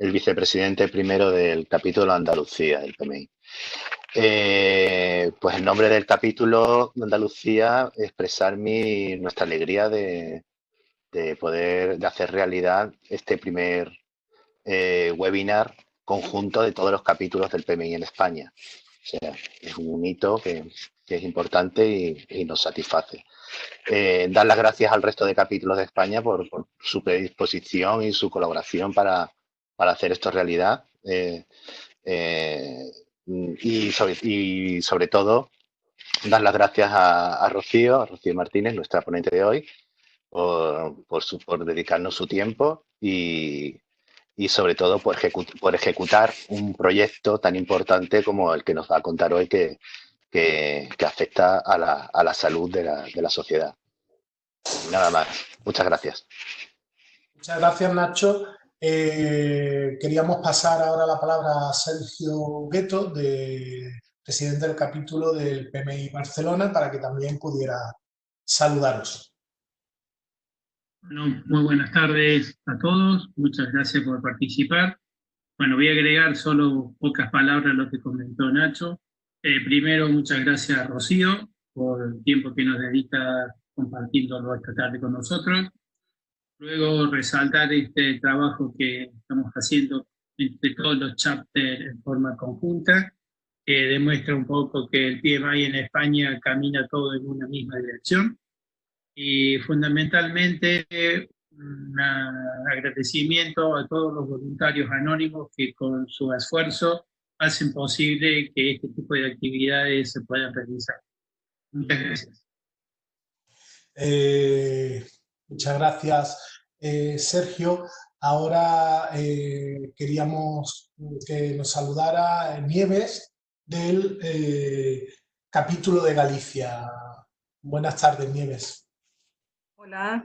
el vicepresidente primero del capítulo Andalucía del PMI. Pues en nombre del capítulo de Andalucía, expresar nuestra alegría de poder de hacer realidad este primer webinar conjunto de todos los capítulos del PMI en España. O sea, es un hito que es importante y nos satisface. Dar las gracias al resto de capítulos de España por su predisposición y su colaboración para hacer esto realidad. Y sobre todo, dar las gracias a Rocío Martínez, nuestra ponente de hoy, por dedicarnos su tiempo y sobre todo por ejecutar un proyecto tan importante como el que nos va a contar hoy que afecta a la salud de la sociedad. Nada más. Muchas gracias. Muchas gracias, Nacho. Queríamos pasar ahora la palabra a Sergio Gueto, presidente del capítulo del PMI Barcelona, para que también pudiera saludaros. Bueno, muy buenas tardes a todos. Muchas gracias por participar. Bueno, voy a agregar solo pocas palabras a lo que comentó Nacho. Primero, muchas gracias a Rocío por el tiempo que nos dedica compartiéndolo esta tarde con nosotros. Luego, resaltar este trabajo que estamos haciendo entre todos los chapters en forma conjunta, que demuestra un poco que el PMI en España camina todo en una misma dirección. Y fundamentalmente un agradecimiento a todos los voluntarios anónimos que con su esfuerzo hacen posible que este tipo de actividades se puedan realizar. Muchas gracias. Muchas gracias, Sergio. Ahora queríamos que nos saludara Nieves del capítulo de Galicia. Buenas tardes, Nieves. Hola,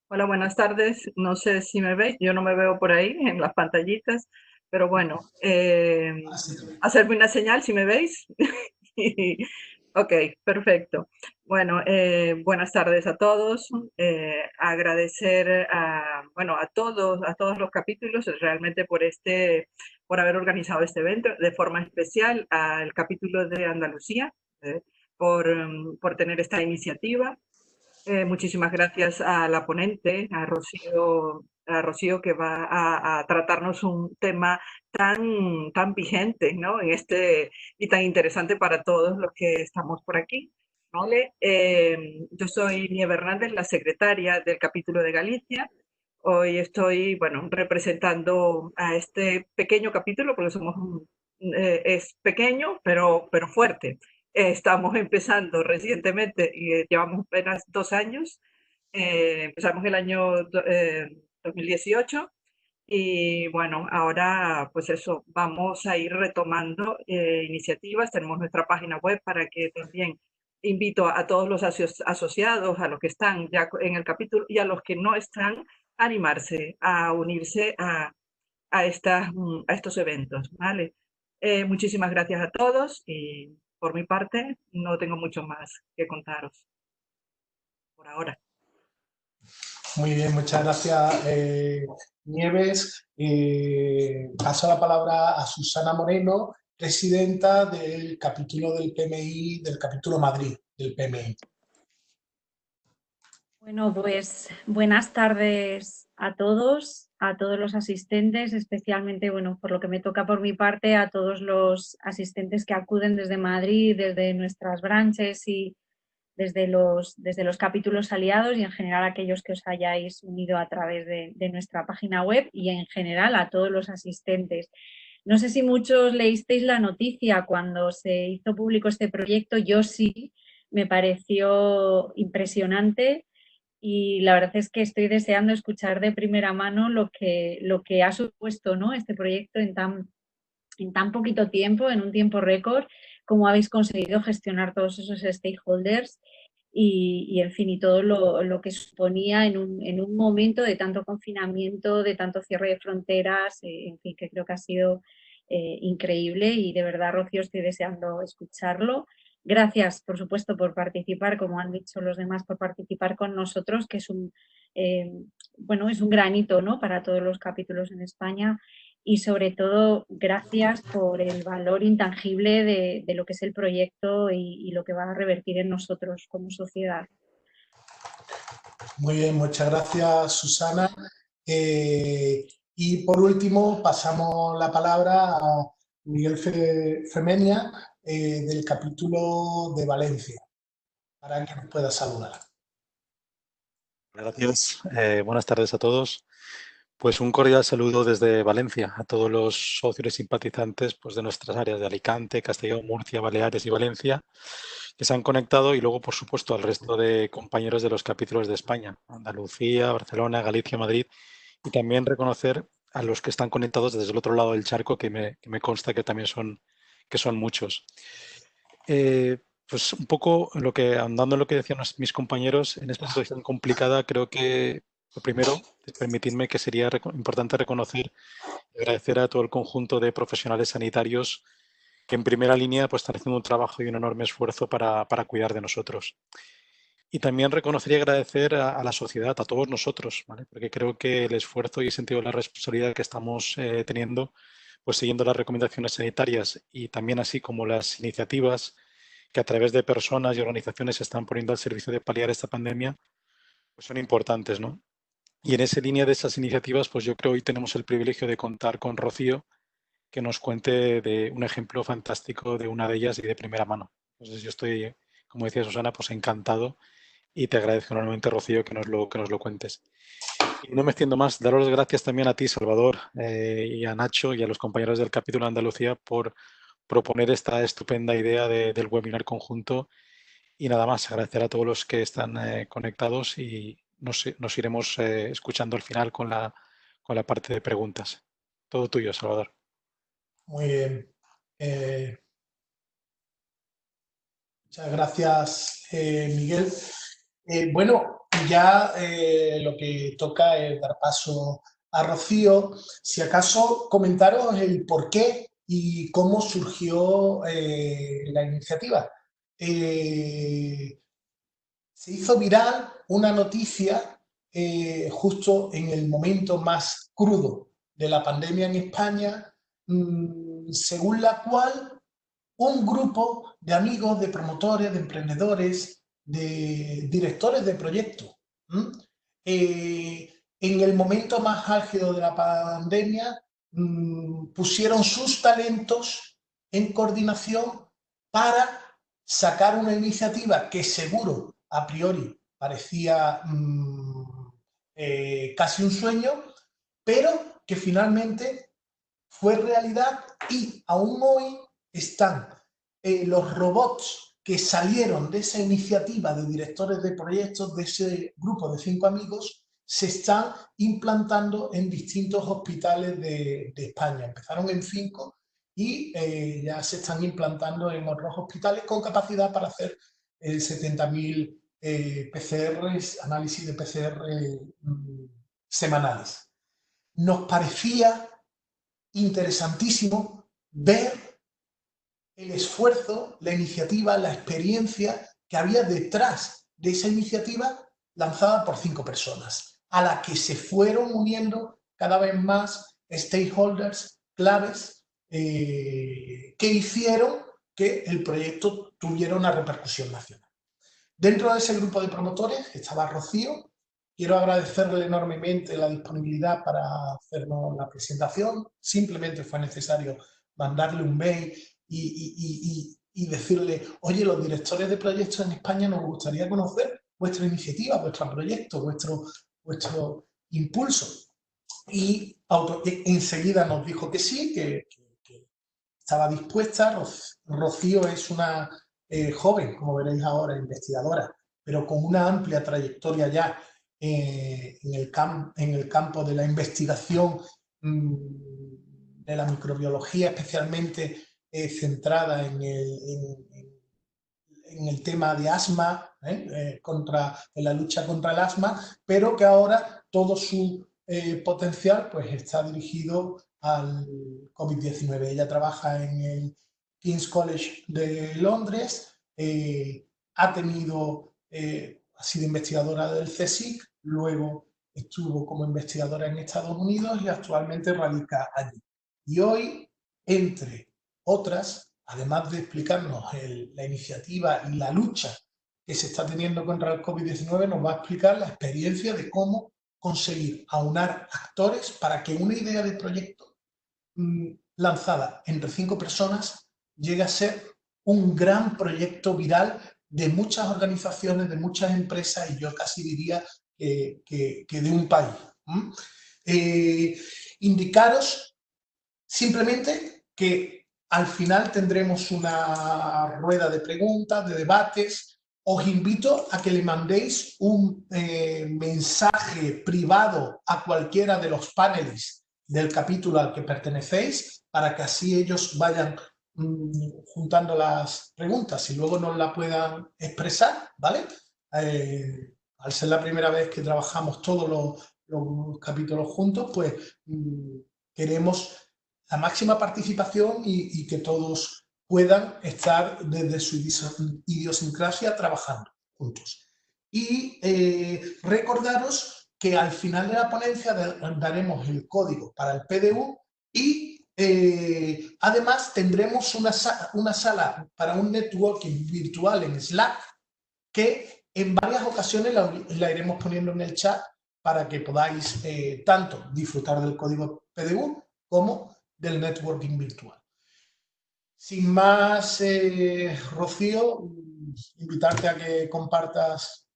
hola, buenas tardes. No sé si me veis, yo no me veo por ahí en las pantallitas, pero bueno, hacerme una señal si me veis. Ok, perfecto. Bueno, buenas tardes a todos. Agradecer a todos los capítulos realmente por haber organizado este evento, de forma especial al capítulo de Andalucía, por tener esta iniciativa. Muchísimas gracias a la ponente, a Rocío que va a tratarnos un tema tan vigente, ¿no? Y tan interesante para todos los que estamos por aquí, ¿vale? Yo soy Nieve Hernández, la secretaria del capítulo de Galicia. Hoy estoy, bueno, representando a este pequeño capítulo, porque es pequeño, pero fuerte. Estamos empezando recientemente y llevamos apenas 2 años. Empezamos el año 2018 y bueno, ahora pues eso, vamos a ir retomando iniciativas. Tenemos nuestra página web para que también invito a todos los asociados, a los que están ya en el capítulo y a los que no están, a animarse, a unirse a estos eventos, ¿vale? Muchísimas gracias a todos y por mi parte no tengo mucho más que contaros por ahora. Muy bien, muchas gracias, Nieves. Paso la palabra a Susana Moreno, presidenta del capítulo del PMI, del capítulo Madrid del PMI. Bueno, pues buenas tardes a todos los asistentes, especialmente, bueno, por lo que me toca por mi parte, a todos los asistentes que acuden desde Madrid, desde nuestras branches y desde los capítulos aliados y en general aquellos que os hayáis unido a través de nuestra página web y en general a todos los asistentes. No sé si muchos leísteis la noticia cuando se hizo público este proyecto, yo sí, me pareció impresionante. Y la verdad es que estoy deseando escuchar de primera mano lo que ha supuesto, ¿no?, este proyecto en tan poquito tiempo, en un tiempo récord, cómo habéis conseguido gestionar todos esos stakeholders y en fin, y todo lo que suponía en un momento de tanto confinamiento, de tanto cierre de fronteras, en fin, que creo que ha sido increíble y de verdad, Rocío, estoy deseando escucharlo. Gracias, por supuesto, por participar, como han dicho los demás, por participar con nosotros, que es es un granito, ¿no?, para todos los capítulos en España. y sobre todo gracias por el valor intangible de lo que es el proyecto y lo que va a revertir en nosotros como sociedad. Muy bien, muchas gracias, Susana. Y por último, pasamos la palabra a Miguel Femenia, del capítulo de Valencia, para que nos pueda saludar. Gracias. Buenas tardes a todos. Pues un cordial saludo desde Valencia a todos los socios y simpatizantes pues, de nuestras áreas de Alicante, Castellón, Murcia, Baleares y Valencia que se han conectado y luego, por supuesto, al resto de compañeros de los capítulos de España, Andalucía, Barcelona, Galicia, Madrid, y también reconocer a los que están conectados desde el otro lado del charco, que me consta que también son muchos. Pues un poco andando en lo que decían mis compañeros, en esta situación complicada, creo que lo primero, permitidme que sería importante reconocer y agradecer a todo el conjunto de profesionales sanitarios que en primera línea pues, están haciendo un trabajo y un enorme esfuerzo para cuidar de nosotros. Y también reconocer y agradecer a la sociedad, a todos nosotros, ¿vale? Porque creo que el esfuerzo y el sentido de la responsabilidad que estamos teniendo, pues siguiendo las recomendaciones sanitarias y también así como las iniciativas que a través de personas y organizaciones se están poniendo al servicio de paliar esta pandemia, pues son importantes, ¿no? Y en esa línea de esas iniciativas, pues yo creo que hoy tenemos el privilegio de contar con Rocío, que nos cuente de un ejemplo fantástico de una de ellas y de primera mano. Entonces yo estoy, como decía Susana, pues encantado y te agradezco enormemente, Rocío, que nos lo cuentes. Y no me extiendo más, daros las gracias también a ti, Salvador, y a Nacho y a los compañeros del capítulo de Andalucía por proponer esta estupenda idea del webinar conjunto. Y nada más, agradecer a todos los que están conectados y nos iremos escuchando al final con la parte de preguntas. Todo tuyo, Salvador. Muy bien. Muchas gracias, Miguel. Bueno, ya lo que toca es dar paso a Rocío. Si acaso comentaros el por qué y cómo surgió la iniciativa. Se hizo viral una noticia justo en el momento más crudo de la pandemia en España, según la cual un grupo de amigos, de promotores, de emprendedores, de directores de proyectos, en el momento más álgido de la pandemia, pusieron sus talentos en coordinación para sacar una iniciativa que seguro, a priori, parecía casi un sueño, pero que finalmente fue realidad y aún hoy están los robots que salieron de esa iniciativa de directores de proyectos, de ese grupo de 5 amigos, se están implantando en distintos hospitales de España. Empezaron en 5 y ya se están implantando en otros hospitales con capacidad para hacer 70.000 PCRs, análisis de PCR semanales. Nos parecía interesantísimo ver el esfuerzo, la iniciativa, la experiencia que había detrás de esa iniciativa lanzada por 5 personas, a la que se fueron uniendo cada vez más stakeholders claves que hicieron que el proyecto tuviera una repercusión nacional. Dentro de ese grupo de promotores estaba Rocío. Quiero agradecerle enormemente la disponibilidad para hacernos la presentación. Simplemente fue necesario mandarle un mail y decirle, oye, los directores de proyectos en España nos gustaría conocer vuestra iniciativa, vuestro proyecto, vuestro impulso. Y enseguida nos dijo que sí, que estaba dispuesta. Rocío es una joven, como veréis ahora, investigadora, pero con una amplia trayectoria ya en el campo de la investigación de la microbiología, especialmente centrada en el tema de asma, en la lucha contra el asma, pero que ahora todo su potencial pues, está dirigido al COVID-19. Ella trabaja en el King's College de Londres, ha sido investigadora del CSIC, luego estuvo como investigadora en Estados Unidos y actualmente radica allí. Y hoy, entre otras, además de explicarnos la iniciativa y la lucha que se está teniendo contra el COVID-19, nos va a explicar la experiencia de cómo conseguir aunar actores para que una idea de proyecto lanzada entre 5 personas llegue a ser un gran proyecto viral de muchas organizaciones, de muchas empresas y yo casi diría que de un país. Indicaros simplemente que al final tendremos una rueda de preguntas, de debates. Os invito a que le mandéis un mensaje privado a cualquiera de los paneles del capítulo al que pertenecéis para que así ellos vayan juntando las preguntas y luego nos la puedan expresar, ¿vale? Al ser la primera vez que trabajamos todos los capítulos juntos, pues queremos la máxima participación y que todos puedan estar desde su idiosincrasia trabajando juntos. Y recordaros que al final de la ponencia daremos el código para el PDU y además tendremos una sala para un networking virtual en Slack que en varias ocasiones la iremos poniendo en el chat para que podáis tanto disfrutar del código PDU como del networking virtual. Sin más, Rocío, invitarte a que compartas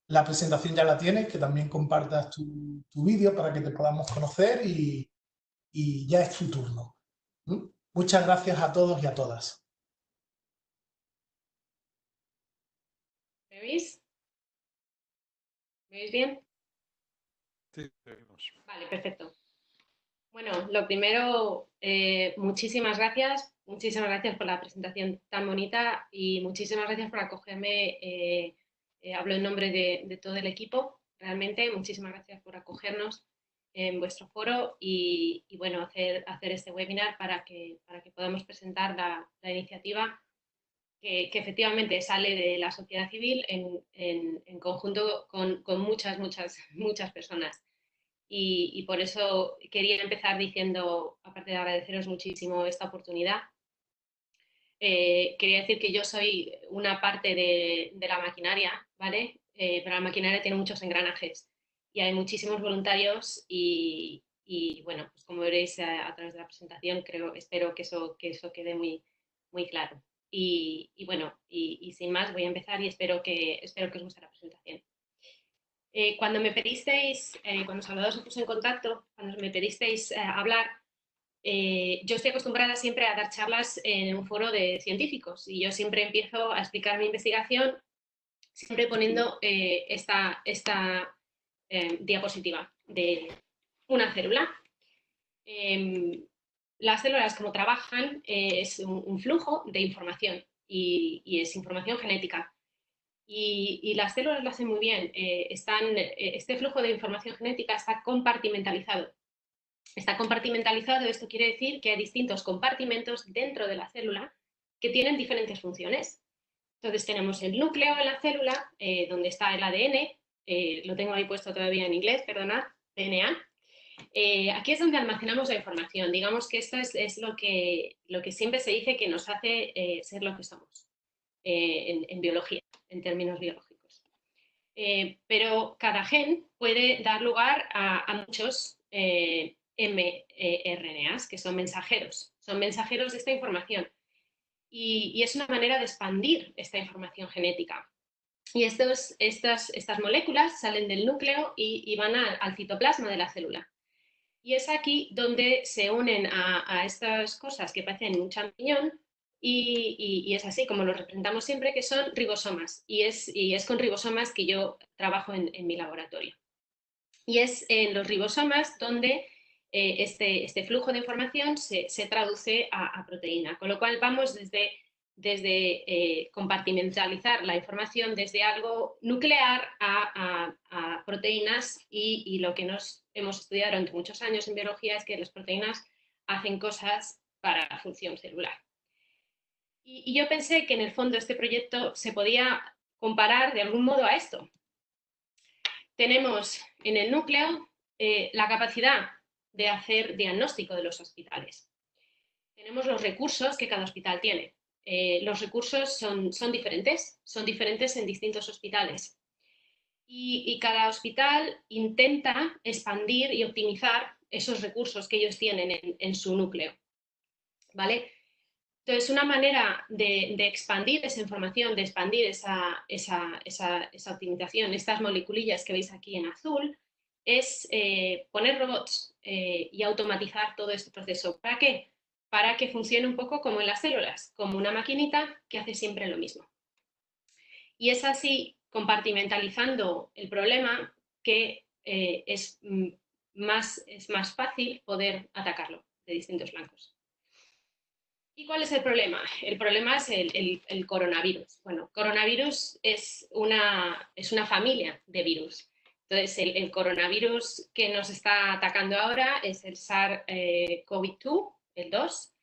la presentación, ya la tienes, que también compartas tu vídeo para que te podamos conocer y ya es tu turno. Muchas gracias a todos y a todas. ¿Me oís? ¿Me oís bien? Sí, te oímos. Vale, perfecto. Bueno, lo primero, muchísimas gracias por la presentación tan bonita y muchísimas gracias por acogerme. Hablo en nombre de todo el equipo, realmente. Muchísimas gracias por acogernos en vuestro foro y bueno, hacer este webinar para que podamos presentar la iniciativa que efectivamente sale de la sociedad civil en conjunto con muchas personas. Y por eso quería empezar diciendo, aparte de agradeceros muchísimo esta oportunidad, quería decir que yo soy una parte de la maquinaria, ¿vale? Pero la maquinaria tiene muchos engranajes y hay muchísimos voluntarios y bueno, pues como veréis a través de la presentación, espero que eso quede muy claro. Y bueno, y sin más voy a empezar y espero que os guste la presentación. Cuando me pedisteis, cuando Salvador se puso en contacto, cuando me pedisteis hablar, yo estoy acostumbrada siempre a dar charlas en un foro de científicos y yo siempre empiezo a explicar mi investigación siempre poniendo esta diapositiva de una célula. Las células, como trabajan, es un flujo de información y es información genética. Y las células lo hacen muy bien. Este flujo de información genética está compartimentalizado. Está compartimentalizado, esto quiere decir que hay distintos compartimentos dentro de la célula que tienen diferentes funciones. Entonces tenemos el núcleo en la célula, donde está el ADN, lo tengo ahí puesto todavía en inglés, perdonad, DNA. Aquí es donde almacenamos la información. Digamos que esto es lo que siempre se dice que nos hace ser lo que somos en biología, en términos biológicos. Pero cada gen puede dar lugar a muchos mRNAs, que son mensajeros de esta información. Y es una manera de expandir esta información genética. Y estas moléculas salen del núcleo y van al citoplasma de la célula. Y es aquí donde se unen a estas cosas que parecen un champiñón y es así como lo representamos siempre, que son ribosomas. Y es con ribosomas que yo trabajo en mi laboratorio. Y es en los ribosomas donde este flujo de información se traduce a proteína. Con lo cual vamos desde compartimentalizar la información desde algo nuclear a proteínas y lo que hemos estudiado durante muchos años en biología es que las proteínas hacen cosas para la función celular. Y yo pensé que en el fondo este proyecto se podía comparar de algún modo a esto. Tenemos en el núcleo la capacidad de hacer diagnóstico de los hospitales. tenemos los recursos que cada hospital tiene. Los recursos son diferentes en distintos hospitales. Y cada hospital intenta expandir y optimizar esos recursos que ellos tienen en su núcleo, ¿vale? Entonces, una manera de expandir esa información, de expandir esa optimización, estas moleculillas que veis aquí en azul, es poner robots y automatizar todo este proceso. ¿Para qué? Para que funcione un poco como en las células, como una maquinita que hace siempre lo mismo. Y es así, compartimentalizando el problema, que es más fácil poder atacarlo de distintos flancos. ¿Y cuál es el problema? El problema es el coronavirus. Bueno, coronavirus es una familia de virus. Entonces, el coronavirus que nos está atacando ahora es el SARS-CoV-2, el 2,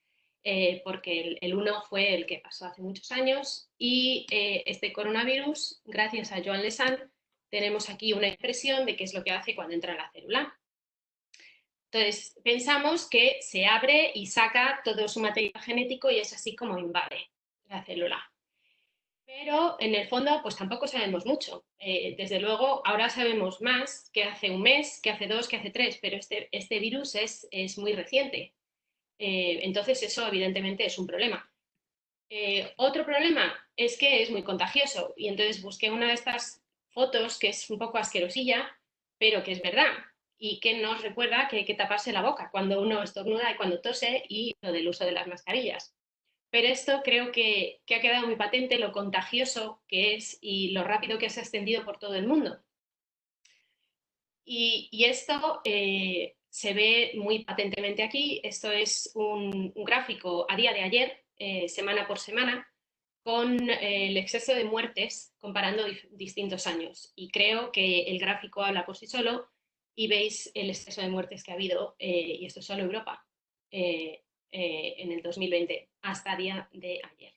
porque el 1 fue el que pasó hace muchos años, y este coronavirus, gracias a Joan Lesan, tenemos aquí una impresión de qué es lo que hace cuando entra en la célula. Entonces, pensamos que se abre y saca todo su material genético y es así como invade la célula. Pero en el fondo, pues tampoco sabemos mucho. Desde luego, ahora sabemos más que hace un mes, que hace 2, que hace 3, pero este virus es muy reciente. Entonces, eso evidentemente es un problema. Otro problema es que es muy contagioso y entonces busqué una de estas fotos que es un poco asquerosilla, pero que es verdad y que nos recuerda que hay que taparse la boca cuando uno estornuda y cuando tose, y lo del uso de las mascarillas. Pero esto creo que ha quedado muy patente lo contagioso que es y lo rápido que se ha extendido por todo el mundo. Y esto se ve muy patentemente aquí. Esto es un gráfico a día de ayer, semana por semana, con el exceso de muertes comparando distintos años. Y creo que el gráfico habla por sí solo y veis el exceso de muertes que ha habido, y esto es solo Europa, en el 2020, hasta día de ayer.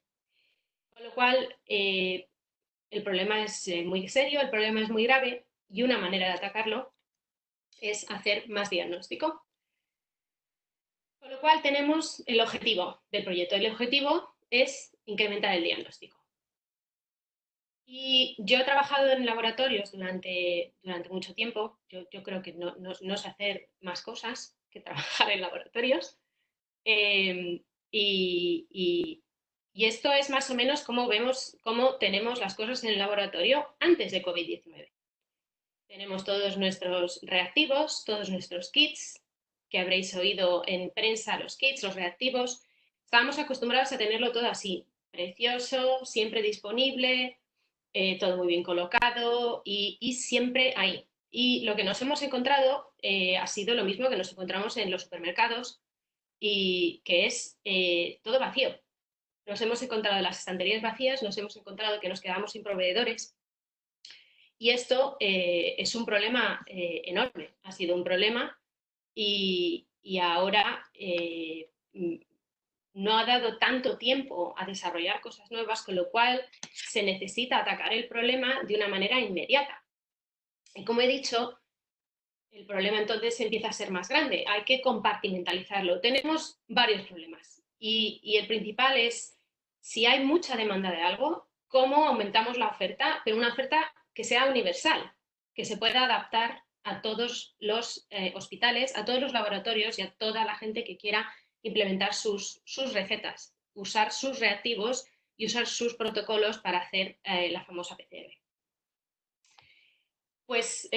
Con lo cual, el problema es muy serio, el problema es muy grave, y una manera de atacarlo es hacer más diagnóstico. Con lo cual tenemos el objetivo del proyecto. El objetivo es incrementar el diagnóstico. Y yo he trabajado en laboratorios durante mucho tiempo. Yo creo que no sé hacer más cosas que trabajar en laboratorios. Y esto es más o menos cómo tenemos las cosas en el laboratorio antes de COVID-19. Tenemos todos nuestros reactivos, todos nuestros kits, que habréis oído en prensa, los kits, los reactivos. Estábamos acostumbrados a tenerlo todo así, precioso, siempre disponible, todo muy bien colocado y siempre ahí. Y lo que nos hemos encontrado ha sido lo mismo que nos encontramos en los supermercados, y que es todo vacío. Nos hemos encontrado las estanterías vacías, nos hemos encontrado que nos quedamos sin proveedores. Y esto es un problema enorme, ha sido un problema, y ahora no ha dado tanto tiempo a desarrollar cosas nuevas, con lo cual se necesita atacar el problema de una manera inmediata. Y como he dicho, el problema entonces empieza a ser más grande, hay que compartimentalizarlo. Tenemos varios problemas y el principal es, si hay mucha demanda de algo, ¿cómo aumentamos la oferta? Pero una oferta que sea universal, que se pueda adaptar a todos los hospitales, a todos los laboratorios y a toda la gente que quiera implementar sus recetas, usar sus reactivos y usar sus protocolos para hacer la famosa PCR. Pues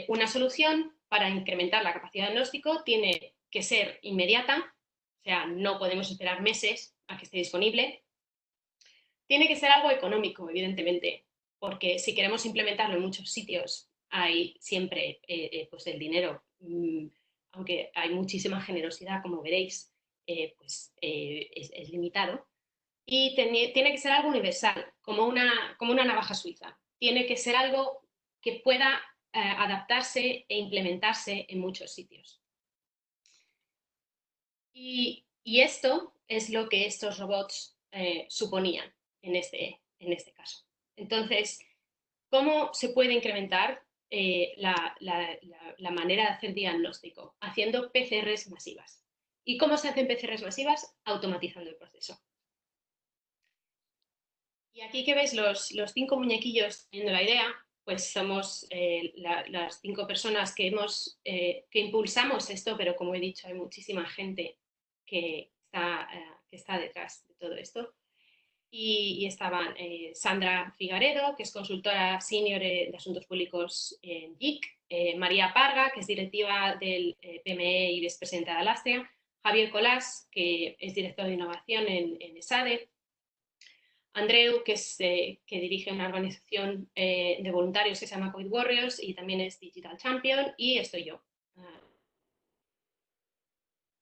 una solución para incrementar la capacidad de diagnóstico tiene que ser inmediata, o sea, no podemos esperar meses a que esté disponible. Tiene que ser algo económico, evidentemente, porque si queremos implementarlo en muchos sitios, hay siempre pues el dinero, aunque hay muchísima generosidad, como veréis, pues es limitado. Y tiene que ser algo universal, como una navaja suiza. Tiene que ser algo que pueda adaptarse e implementarse en muchos sitios. Y esto es lo que estos robots suponían en este caso. Entonces, ¿cómo se puede incrementar la manera de hacer diagnóstico? Haciendo PCRs masivas. ¿Y cómo se hacen PCRs masivas? Automatizando el proceso. Y aquí que ves los 5 muñequillos teniendo la idea, pues somos las 5 personas que impulsamos esto, pero como he dicho, hay muchísima gente que está detrás de todo esto. Y estaban Sandra Figaredo, que es consultora senior de Asuntos Públicos en JIC, María Parga, que es directiva del PME y vicepresidenta de Alastria, Javier Colás, que es director de innovación en ESADE, Andreu, que dirige una organización de voluntarios que se llama COVID Warriors y también es Digital Champion, y estoy yo.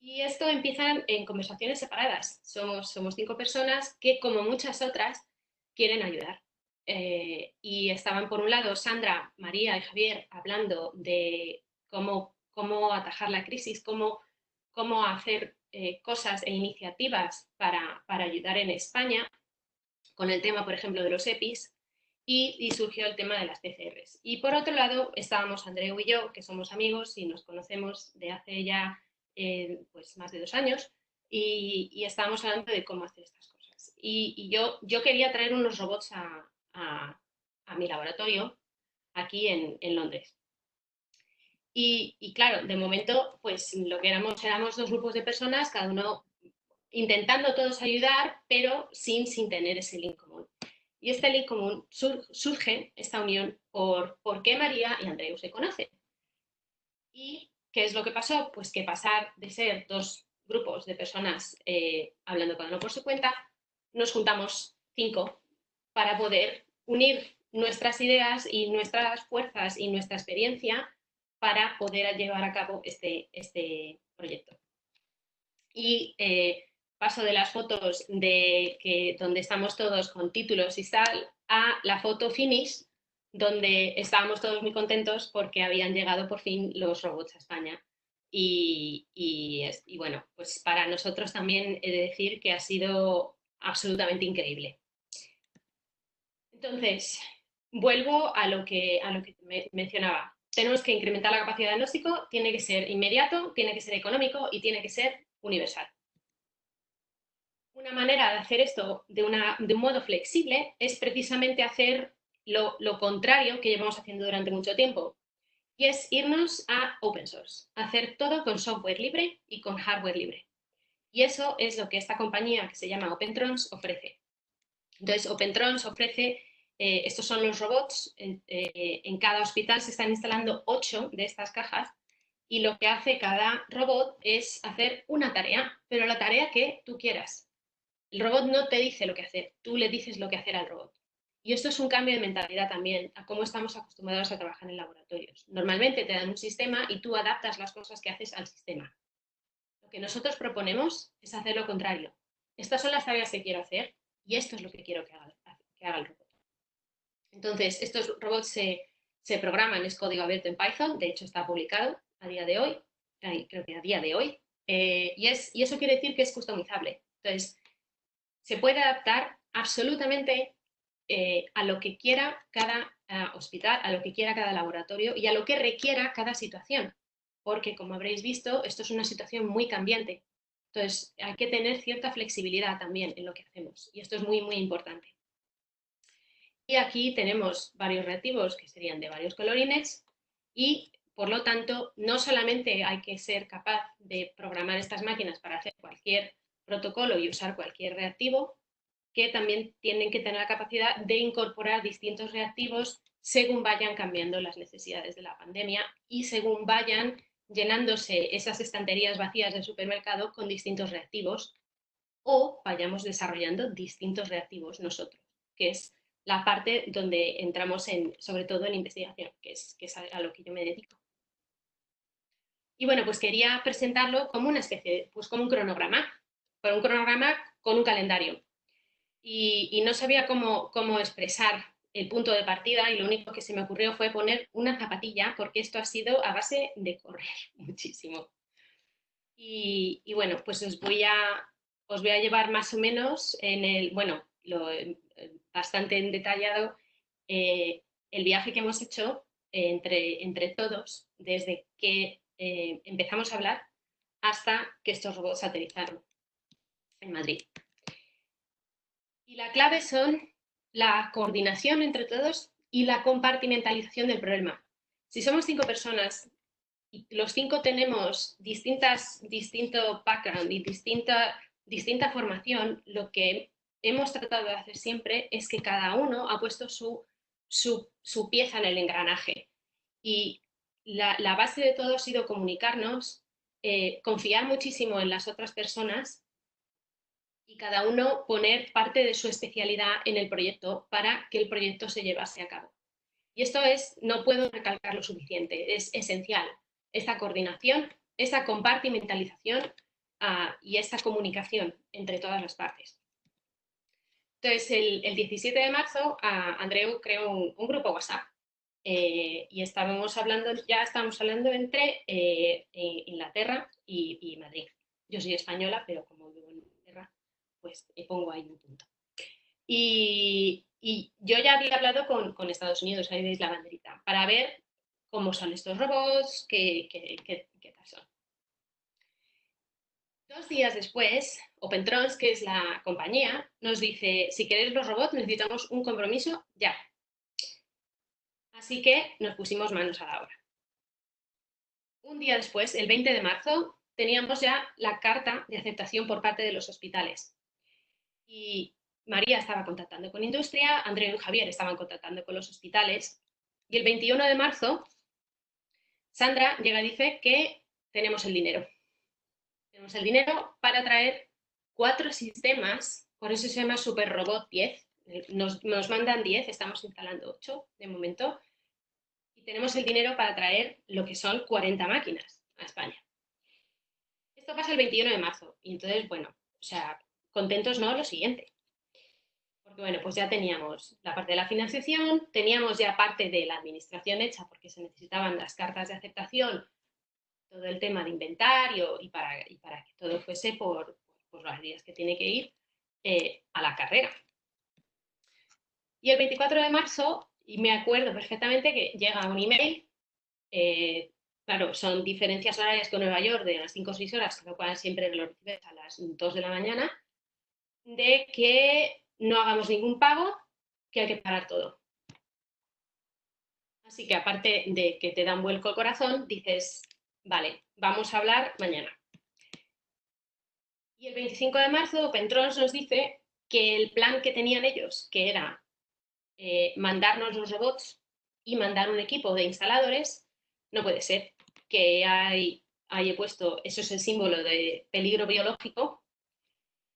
Y esto empieza en conversaciones separadas. Somos 5 personas que, como muchas otras, quieren ayudar. Y estaban, por un lado, Sandra, María y Javier hablando de cómo atajar la crisis, cómo hacer cosas e iniciativas para ayudar en España, con el tema, por ejemplo, de los EPIs, y surgió el tema de las PCRs. Y por otro lado, estábamos Andreu y yo, que somos amigos y nos conocemos de hace ya pues más de 2 años, y estábamos hablando de cómo hacer estas cosas. Y yo quería traer unos robots a mi laboratorio aquí en Londres. Y claro, de momento, pues lo que éramos 2 grupos de personas, cada uno intentando todos ayudar, pero sin tener ese link común. Y este link común surge, esta unión, por qué María y Andreu se conocen. ¿Y qué es lo que pasó? Pues que pasar de ser 2 grupos de personas hablando cada uno por su cuenta, nos juntamos 5 para poder unir nuestras ideas y nuestras fuerzas y nuestra experiencia para poder llevar a cabo este proyecto. Y paso de las fotos donde estamos todos con títulos y tal, a la foto finish, donde estábamos todos muy contentos porque habían llegado por fin los robots a España. Y bueno, pues para nosotros también he de decir que ha sido absolutamente increíble. Entonces, vuelvo a lo que mencionaba. Tenemos que incrementar la capacidad de diagnóstico, tiene que ser inmediato, tiene que ser económico y tiene que ser universal. Una manera de hacer esto de un modo flexible es precisamente hacer lo contrario que llevamos haciendo durante mucho tiempo, y es irnos a open source, hacer todo con software libre y con hardware libre. Y eso es lo que esta compañía, que se llama OpenTrons, ofrece. Entonces, OpenTrons ofrece, estos son los robots, en cada hospital se están instalando 8 de estas cajas, y lo que hace cada robot es hacer una tarea, pero la tarea que tú quieras. El robot no te dice lo que hacer, tú le dices lo que hacer al robot. Y esto es un cambio de mentalidad también a cómo estamos acostumbrados a trabajar en laboratorios. Normalmente te dan un sistema y tú adaptas las cosas que haces al sistema. Lo que nosotros proponemos es hacer lo contrario. Estas son las tareas que quiero hacer y esto es lo que quiero que haga el robot. Entonces, estos robots se programan, es código abierto en Python, de hecho está publicado a día de hoy, creo que a día de hoy, y eso quiere decir que es customizable. Entonces, se puede adaptar absolutamente a lo que quiera cada hospital, a lo que quiera cada laboratorio y a lo que requiera cada situación, porque como habréis visto, esto es una situación muy cambiante. Entonces, hay que tener cierta flexibilidad también en lo que hacemos y esto es muy, muy importante. Y aquí tenemos varios reactivos que serían de varios colorines y, por lo tanto, no solamente hay que ser capaz de programar estas máquinas para hacer cualquier protocolo y usar cualquier reactivo, que también tienen que tener la capacidad de incorporar distintos reactivos según vayan cambiando las necesidades de la pandemia y según vayan llenándose esas estanterías vacías del supermercado con distintos reactivos o vayamos desarrollando distintos reactivos nosotros, que es la parte donde entramos sobre todo en investigación, que es a lo que yo me dedico. Y bueno, pues quería presentarlo como una especie, pues como un cronograma, pero un cronograma con un calendario. Y no sabía cómo expresar el punto de partida y lo único que se me ocurrió fue poner una zapatilla, porque esto ha sido a base de correr muchísimo. Y bueno, pues os voy a llevar más o menos bastante en detallado el viaje que hemos hecho entre todos desde que empezamos a hablar hasta que estos robots aterrizaron en Madrid. Y la clave son la coordinación entre todos y la compartimentalización del problema. Si somos 5 personas y los 5 tenemos distinto background y distinta formación, lo que hemos tratado de hacer siempre es que cada uno ha puesto su pieza en el engranaje. Y la base de todo ha sido comunicarnos, confiar muchísimo en las otras personas y cada uno poner parte de su especialidad en el proyecto para que el proyecto se llevase a cabo. Y esto no puedo recalcar lo suficiente, es esencial. Esta coordinación, esta compartimentalización y esta comunicación entre todas las partes. Entonces, el 17 de marzo, Andreu creó un grupo WhatsApp y ya estábamos hablando entre Inglaterra y Madrid. Yo soy española, pero como vivo en Inglaterra, pues pongo ahí un punto. Y yo ya había hablado con Estados Unidos, ahí veis la banderita, para ver cómo son estos robots, qué tal son. 2 días después, OpenTrons, que es la compañía, nos dice, si queréis los robots necesitamos un compromiso ya. Así que nos pusimos manos a la obra. Un día después, el 20 de marzo, teníamos ya la carta de aceptación por parte de los hospitales. Y María estaba contactando con industria, Andreu y Javier estaban contactando con los hospitales. Y el 21 de marzo, Sandra llega y dice que tenemos el dinero. Tenemos el dinero para traer 4 sistemas, por eso se llama Super Robot 10. Nos mandan 10, estamos instalando 8 de momento. Y tenemos el dinero para traer lo que son 40 máquinas a España. Esto pasa el 21 de marzo. Y entonces, bueno, o sea, contentos no, lo siguiente. Porque, bueno, pues ya teníamos la parte de la financiación, teníamos ya parte de la administración hecha porque se necesitaban las cartas de aceptación, todo el tema de inventario y para que todo fuese por las vías que tiene que ir a la carrera. Y el 24 de marzo, y me acuerdo perfectamente que llega un email, claro, son diferencias horarias con Nueva York de unas 5 o 6 horas, con lo cual siempre lo recibes a las 2 de la mañana, de que no hagamos ningún pago, que hay que parar todo. Así que aparte de que te da un vuelco el corazón, dices, vale, vamos a hablar mañana. Y el 25 de marzo, OpenTrons nos dice que el plan que tenían ellos, que era mandarnos los robots y mandar un equipo de instaladores, no puede ser. Que hay puesto, eso es el símbolo de peligro biológico,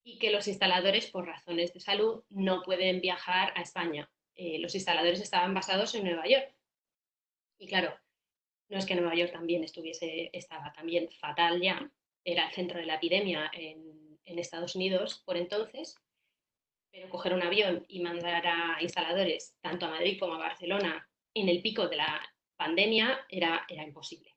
y que los instaladores, por razones de salud, no pueden viajar a España. Los instaladores estaban basados en Nueva York. Y claro, no es que Nueva York también estaba también fatal ya, era el centro de la epidemia en Estados Unidos por entonces, pero coger un avión y mandar a instaladores tanto a Madrid como a Barcelona en el pico de la pandemia era imposible.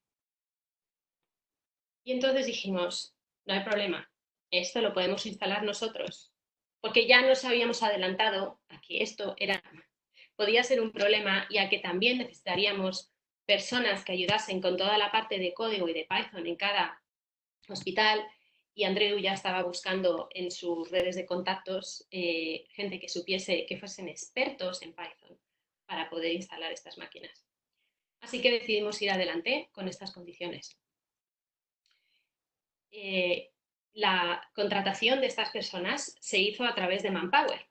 Y entonces dijimos, no hay problema, esto lo podemos instalar nosotros, porque ya nos habíamos adelantado a que esto podía ser un problema y a que también necesitaríamos personas que ayudasen con toda la parte de código y de Python en cada hospital, y Andreu ya estaba buscando en sus redes de contactos gente que supiese, que fuesen expertos en Python para poder instalar estas máquinas. Así que decidimos ir adelante con estas condiciones. La contratación de estas personas se hizo a través de Manpower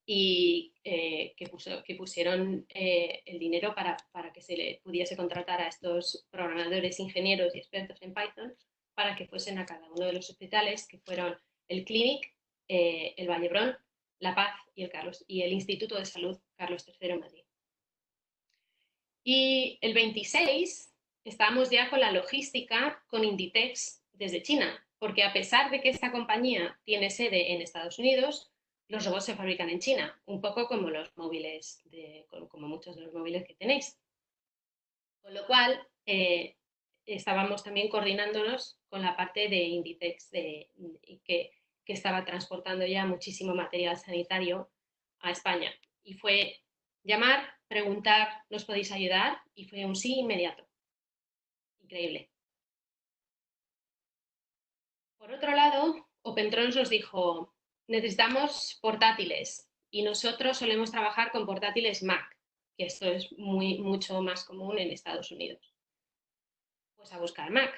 y que pusieron el dinero para que se le pudiese contratar a estos programadores, ingenieros y expertos en Python para que fuesen a cada uno de los hospitales, que fueron el Clínic, el Vallebrón, La Paz y el Instituto de Salud Carlos III en Madrid. Y el 26 estábamos ya con la logística con Inditex desde China, porque a pesar de que esta compañía tiene sede en Estados Unidos, los robots se fabrican en China, un poco como los móviles, como muchos de los móviles que tenéis. Con lo cual, estábamos también coordinándonos con la parte de Inditex, que estaba transportando ya muchísimo material sanitario a España. Y fue llamar, preguntar, ¿nos podéis ayudar? Y fue un sí inmediato. Increíble. Por otro lado, OpenTrons nos dijo, necesitamos portátiles y nosotros solemos trabajar con portátiles Mac, que esto es mucho más común en Estados Unidos. Pues a buscar Mac.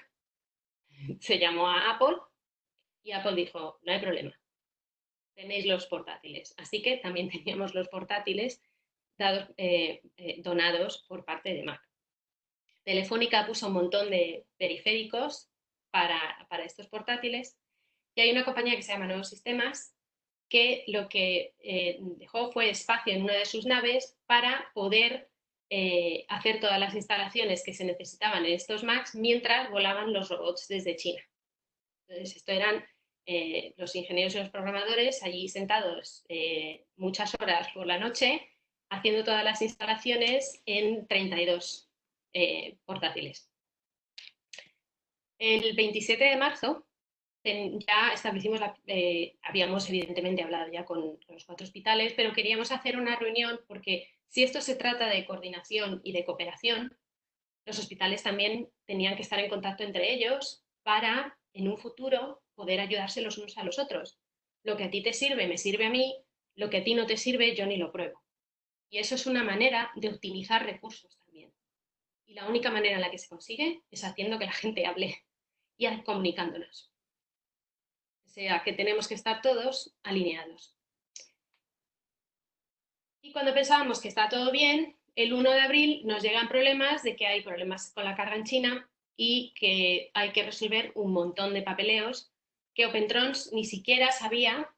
Se llamó a Apple y Apple dijo, no hay problema, tenéis los portátiles. Así que también teníamos los portátiles donados por parte de Mac. Telefónica puso un montón de periféricos para estos portátiles y hay una compañía que se llama Nuevos Sistemas que lo que dejó fue espacio en una de sus naves para poder hacer todas las instalaciones que se necesitaban en estos Macs mientras volaban los robots desde China. Entonces, esto eran los ingenieros y los programadores allí sentados muchas horas por la noche haciendo todas las instalaciones en 32 portátiles. El 27 de marzo ya establecimos, habíamos evidentemente hablado ya con los 4 hospitales, pero queríamos hacer una reunión porque si esto se trata de coordinación y de cooperación, los hospitales también tenían que estar en contacto entre ellos para, en un futuro, poder ayudarse los unos a los otros. Lo que a ti te sirve, me sirve a mí, lo que a ti no te sirve, yo ni lo pruebo. Y eso es una manera de optimizar recursos también. Y la única manera en la que se consigue es haciendo que la gente hable y comunicándonos. O sea, que tenemos que estar todos alineados. Y cuando pensábamos que está todo bien, el 1 de abril nos llegan problemas de que hay problemas con la carga en China y que hay que resolver un montón de papeleos que OpenTrons ni siquiera sabía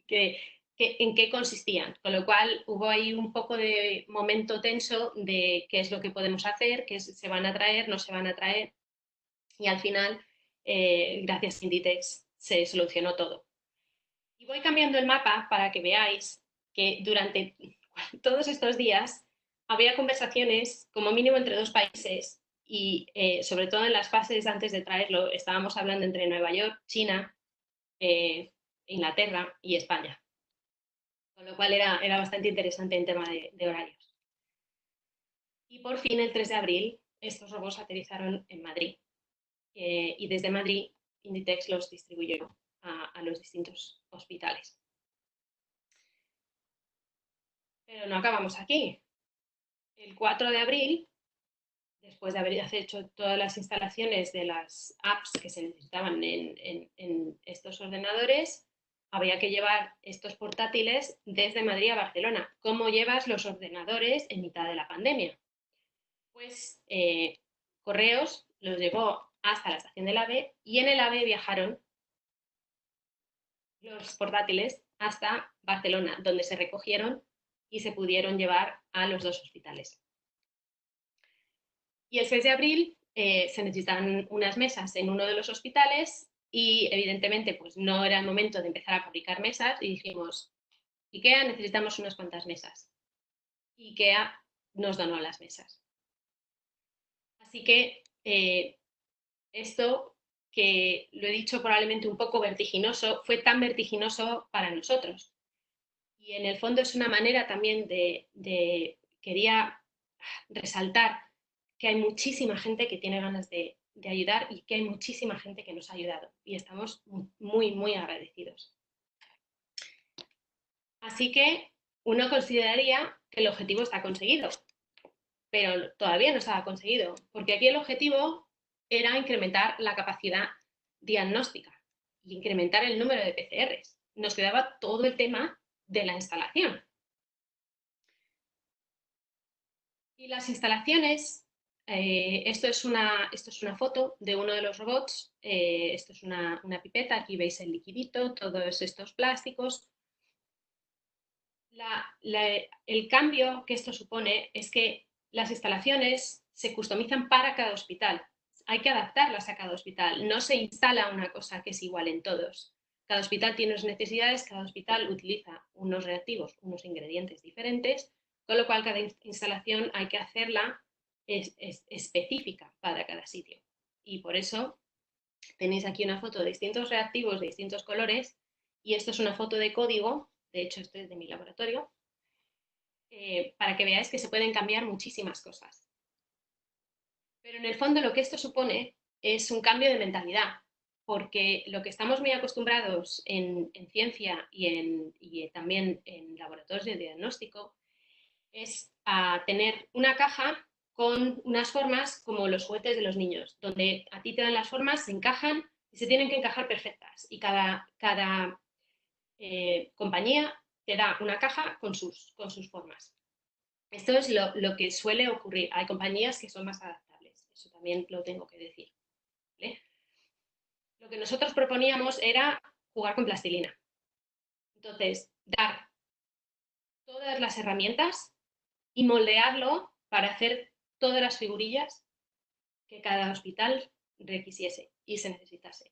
en qué consistían. Con lo cual hubo ahí un poco de momento tenso de qué es lo que podemos hacer, qué se van a traer, no se van a traer. Y al final, gracias a Inditex, se solucionó todo. Y voy cambiando el mapa para que veáis que durante todos estos días había conversaciones como mínimo entre 2 países y sobre todo en las fases antes de traerlo estábamos hablando entre Nueva York, China, Inglaterra y España. Con lo cual era bastante interesante en tema de horarios. Y por fin el 3 de abril estos robots aterrizaron en Madrid y desde Madrid Inditex los distribuyó a los distintos hospitales. Pero no acabamos aquí. El 4 de abril, después de haber hecho todas las instalaciones de las apps que se necesitaban en estos ordenadores, había que llevar estos portátiles desde Madrid a Barcelona. ¿Cómo llevas los ordenadores en mitad de la pandemia? Pues Correos los llevó hasta la estación del AVE y en el AVE viajaron los portátiles hasta Barcelona, donde se recogieron y se pudieron llevar a los 2 hospitales. Y el 6 de abril se necesitan unas mesas en uno de los hospitales y evidentemente pues no era el momento de empezar a fabricar mesas y dijimos, IKEA, necesitamos unas cuantas mesas. IKEA nos donó las mesas. Así que esto, que lo he dicho probablemente un poco vertiginoso, fue tan vertiginoso para nosotros. Y en el fondo es una manera también quería resaltar que hay muchísima gente que tiene ganas de ayudar y que hay muchísima gente que nos ha ayudado. Y estamos muy, muy agradecidos. Así que uno consideraría que el objetivo está conseguido, pero todavía no estaba conseguido, porque aquí el objetivo era incrementar la capacidad diagnóstica y incrementar el número de PCRs. Nos quedaba todo el tema de la instalación. Y las instalaciones, esto es una foto de uno de los robots, esto es una pipeta, aquí veis el liquidito, todos estos plásticos. El cambio que esto supone es que las instalaciones se customizan para cada hospital. Hay que adaptarlas a cada hospital. No se instala una cosa que es igual en todos. Cada hospital tiene unas necesidades, cada hospital utiliza unos reactivos, unos ingredientes diferentes, con lo cual cada instalación hay que hacerla específica para cada sitio. Y por eso tenéis aquí una foto de distintos reactivos de distintos colores y esto es una foto de código. De hecho, esto es de mi laboratorio, para que veáis que se pueden cambiar muchísimas cosas. Pero en el fondo lo que esto supone es un cambio de mentalidad. porque lo que estamos muy acostumbrados en ciencia y también en laboratorios de diagnóstico es a tener una caja con unas formas como los juguetes de los niños, donde a ti te dan las formas, se encajan y se tienen que encajar perfectas. Y cada compañía te da una caja con sus formas. Esto es lo que suele ocurrir. Hay compañías que son más adaptables, eso también lo tengo que decir, ¿vale? Lo que nosotros proponíamos era jugar con plastilina. Entonces, dar todas las herramientas y moldearlo para hacer todas las figurillas que cada hospital requisiese y se necesitase.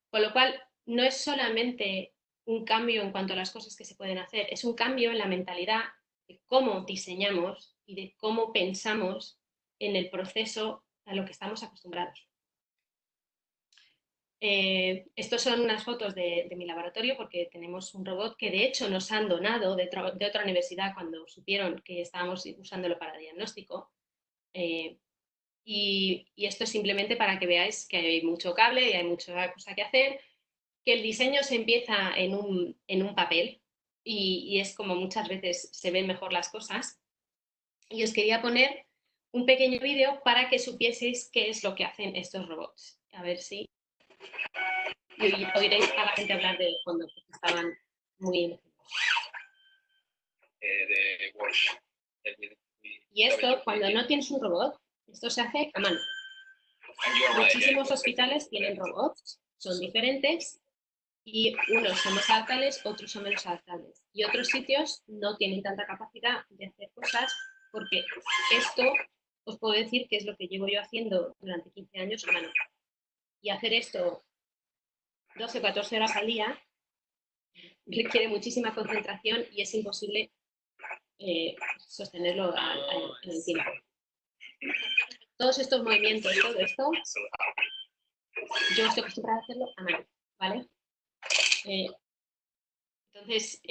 Con lo cual, no es solamente un cambio en cuanto a las cosas que se pueden hacer, es un cambio en la mentalidad de cómo diseñamos y de cómo pensamos en el proceso a lo que estamos acostumbrados. Estos son unas fotos de mi laboratorio porque tenemos un robot que de hecho nos han donado de otra universidad cuando supieron que estábamos usándolo para diagnóstico. Y esto es simplemente para que veáis que hay mucho cable y hay mucha cosa que hacer, que el diseño se empieza en un papel y es como muchas veces se ven mejor las cosas. Y os quería poner un pequeño vídeo para que supieseis qué es lo que hacen estos robots. A ver si... Y oiréis a la gente hablar de fondo, porque estaban muy... Y esto, cuando no tienes un robot, esto se hace a mano. Muchísimos hospitales tienen robots, son diferentes, y unos son más adaptables, otros son menos adaptables. Y otros sitios no tienen tanta capacidad de hacer cosas, porque esto, os puedo decir que es lo que llevo yo haciendo durante 15 años a mano. Y hacer esto 12, 14 horas al día requiere muchísima concentración y es imposible sostenerlo en el tiempo. Todos estos movimientos, todo esto, yo estoy acostumbrada a hacerlo a mano, ¿vale? Entonces,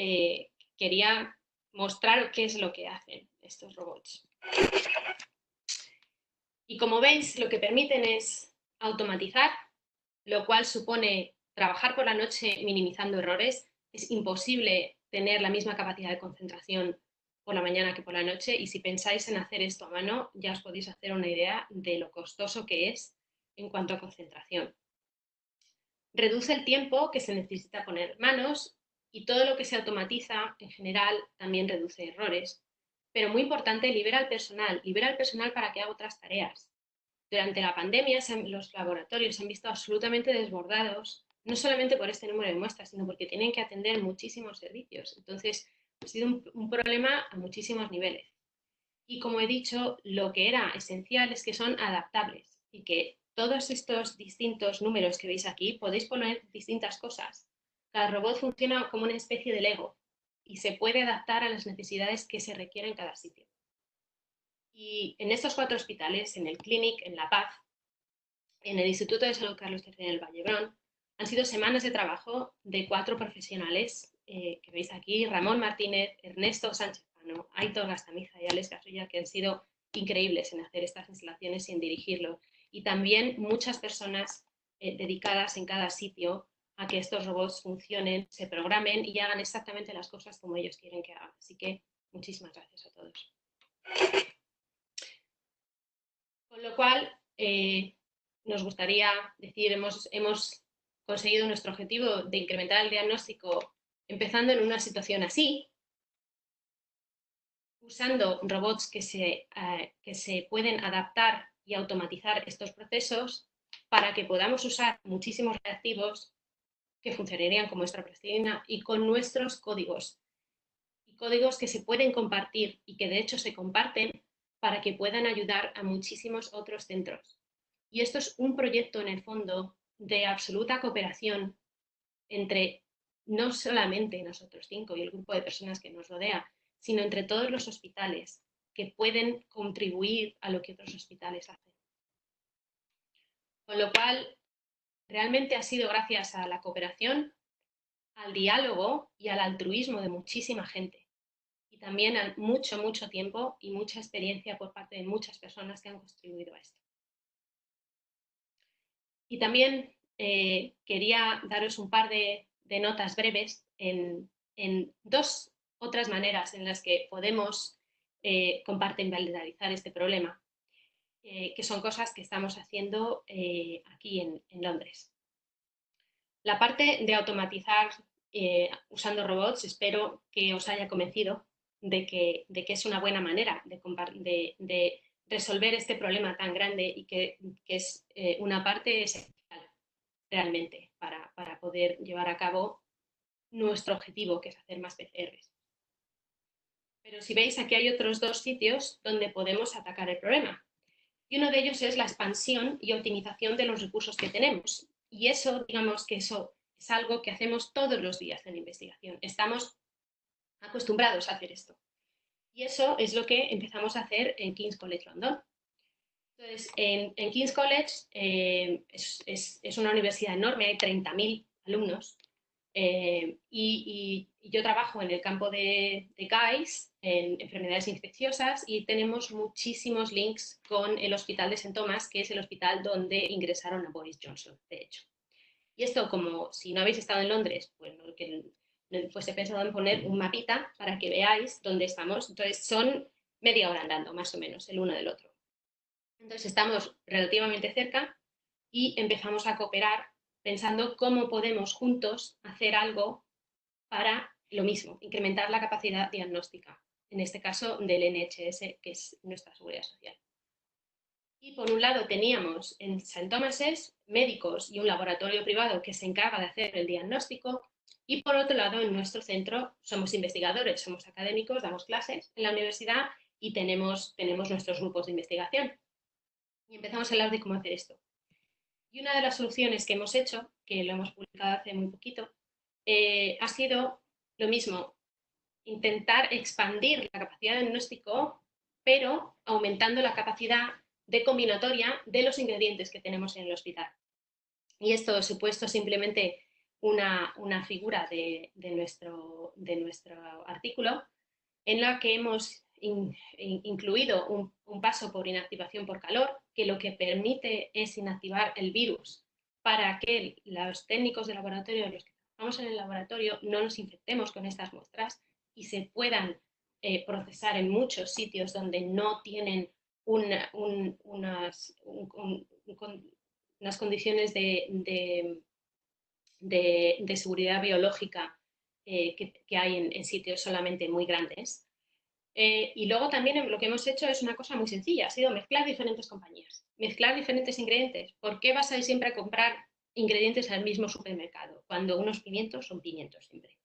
quería mostrar qué es lo que hacen estos robots. Y como veis, lo que permiten es automatizar, lo cual supone trabajar por la noche minimizando errores. Es imposible tener la misma capacidad de concentración por la mañana que por la noche, y si pensáis en hacer esto a mano, ya os podéis hacer una idea de lo costoso que es en cuanto a concentración. Reduce el tiempo que se necesita poner manos y todo lo que se automatiza en general también reduce errores. Pero muy importante, libera al personal para que haga otras tareas. Durante la pandemia los laboratorios se han visto absolutamente desbordados, no solamente por este número de muestras, sino porque tienen que atender muchísimos servicios. Entonces, ha sido un problema a muchísimos niveles. Y como he dicho, lo que era esencial es que son adaptables y que todos estos distintos números que veis aquí podéis poner distintas cosas. Cada robot funciona como una especie de Lego y se puede adaptar a las necesidades que se requieren en cada sitio. Y en estos 4 hospitales, en el Clínic, en La Paz, en el Instituto de Salud Carlos III en el Vallebrón, han sido semanas de trabajo de 4 profesionales que veis aquí: Ramón Martínez, Ernesto Sánchez Pano, Aitor Gastamiza y Alex Casulla, que han sido increíbles en hacer estas instalaciones y en dirigirlo. Y también muchas personas dedicadas en cada sitio a que estos robots funcionen, se programen y hagan exactamente las cosas como ellos quieren que hagan. Así que muchísimas gracias a todos. Con lo cual, nos gustaría decir, hemos conseguido nuestro objetivo de incrementar el diagnóstico empezando en una situación así, usando robots que se pueden adaptar y automatizar estos procesos para que podamos usar muchísimos reactivos que funcionarían como nuestra plastilina y con nuestros códigos. Y códigos que se pueden compartir y que de hecho se comparten para que puedan ayudar a muchísimos otros centros. Y esto es un proyecto en el fondo de absoluta cooperación entre no solamente nosotros 5 y el grupo de personas que nos rodea, sino entre todos los hospitales que pueden contribuir a lo que otros hospitales hacen. Con lo cual, realmente ha sido gracias a la cooperación, al diálogo y al altruismo de muchísima gente. Y también a mucho, mucho tiempo y mucha experiencia por parte de muchas personas que han contribuido a esto. Y también quería daros un par de notas breves en 2 otras maneras en las que podemos compartimentalizar este problema, que son cosas que estamos haciendo aquí en Londres. La parte de automatizar usando robots, espero que os haya convencido de que es una buena manera de resolver este problema tan grande y que es una parte esencial realmente para poder llevar a cabo nuestro objetivo, que es hacer más PCRs. Pero si veis, aquí hay otros 2 sitios donde podemos atacar el problema. Y uno de ellos es la expansión y optimización de los recursos que tenemos. Y eso, digamos que eso es algo que hacemos todos los días en la investigación. Estamos acostumbrados a hacer esto. Y eso es lo que empezamos a hacer en King's College London. Entonces, en King's College es una universidad enorme, hay 30.000 alumnos. Y yo trabajo en el campo de Guy's, en enfermedades infecciosas, y tenemos muchísimos links con el Hospital de St. Thomas, que es el hospital donde ingresaron a Boris Johnson, de hecho. Y esto, como si no habéis estado en Londres, pues he pensado en poner un mapita para que veáis dónde estamos. Entonces son media hora andando, más o menos, el uno del otro. Entonces estamos relativamente cerca y empezamos a cooperar pensando cómo podemos juntos hacer algo para lo mismo, incrementar la capacidad diagnóstica, en este caso del NHS, que es nuestra seguridad social. Y por un lado teníamos en St. Thomas's médicos y un laboratorio privado que se encarga de hacer el diagnóstico, y por otro lado en nuestro centro somos investigadores, somos académicos, damos clases en la universidad y tenemos nuestros grupos de investigación. Y empezamos a hablar de cómo hacer esto. Y una de las soluciones que hemos hecho, que lo hemos publicado hace muy poquito, ha sido lo mismo, intentar expandir la capacidad de diagnóstico, pero aumentando la capacidad de combinatoria de los ingredientes que tenemos en el hospital. Y esto os he puesto simplemente una figura de nuestro artículo, en la que hemos incluido un paso por inactivación por calor, que lo que permite es inactivar el virus para que los técnicos de laboratorio, los que trabajamos en el laboratorio, no nos infectemos con estas muestras y se puedan procesar en muchos sitios donde no tienen unas condiciones de seguridad biológica que hay en sitios solamente muy grandes. Y luego también lo que hemos hecho es una cosa muy sencilla, ha sido mezclar diferentes compañías, mezclar diferentes ingredientes. ¿Por qué vas a ir siempre a comprar ingredientes al mismo supermercado cuando unos pimientos son pimientos siempre?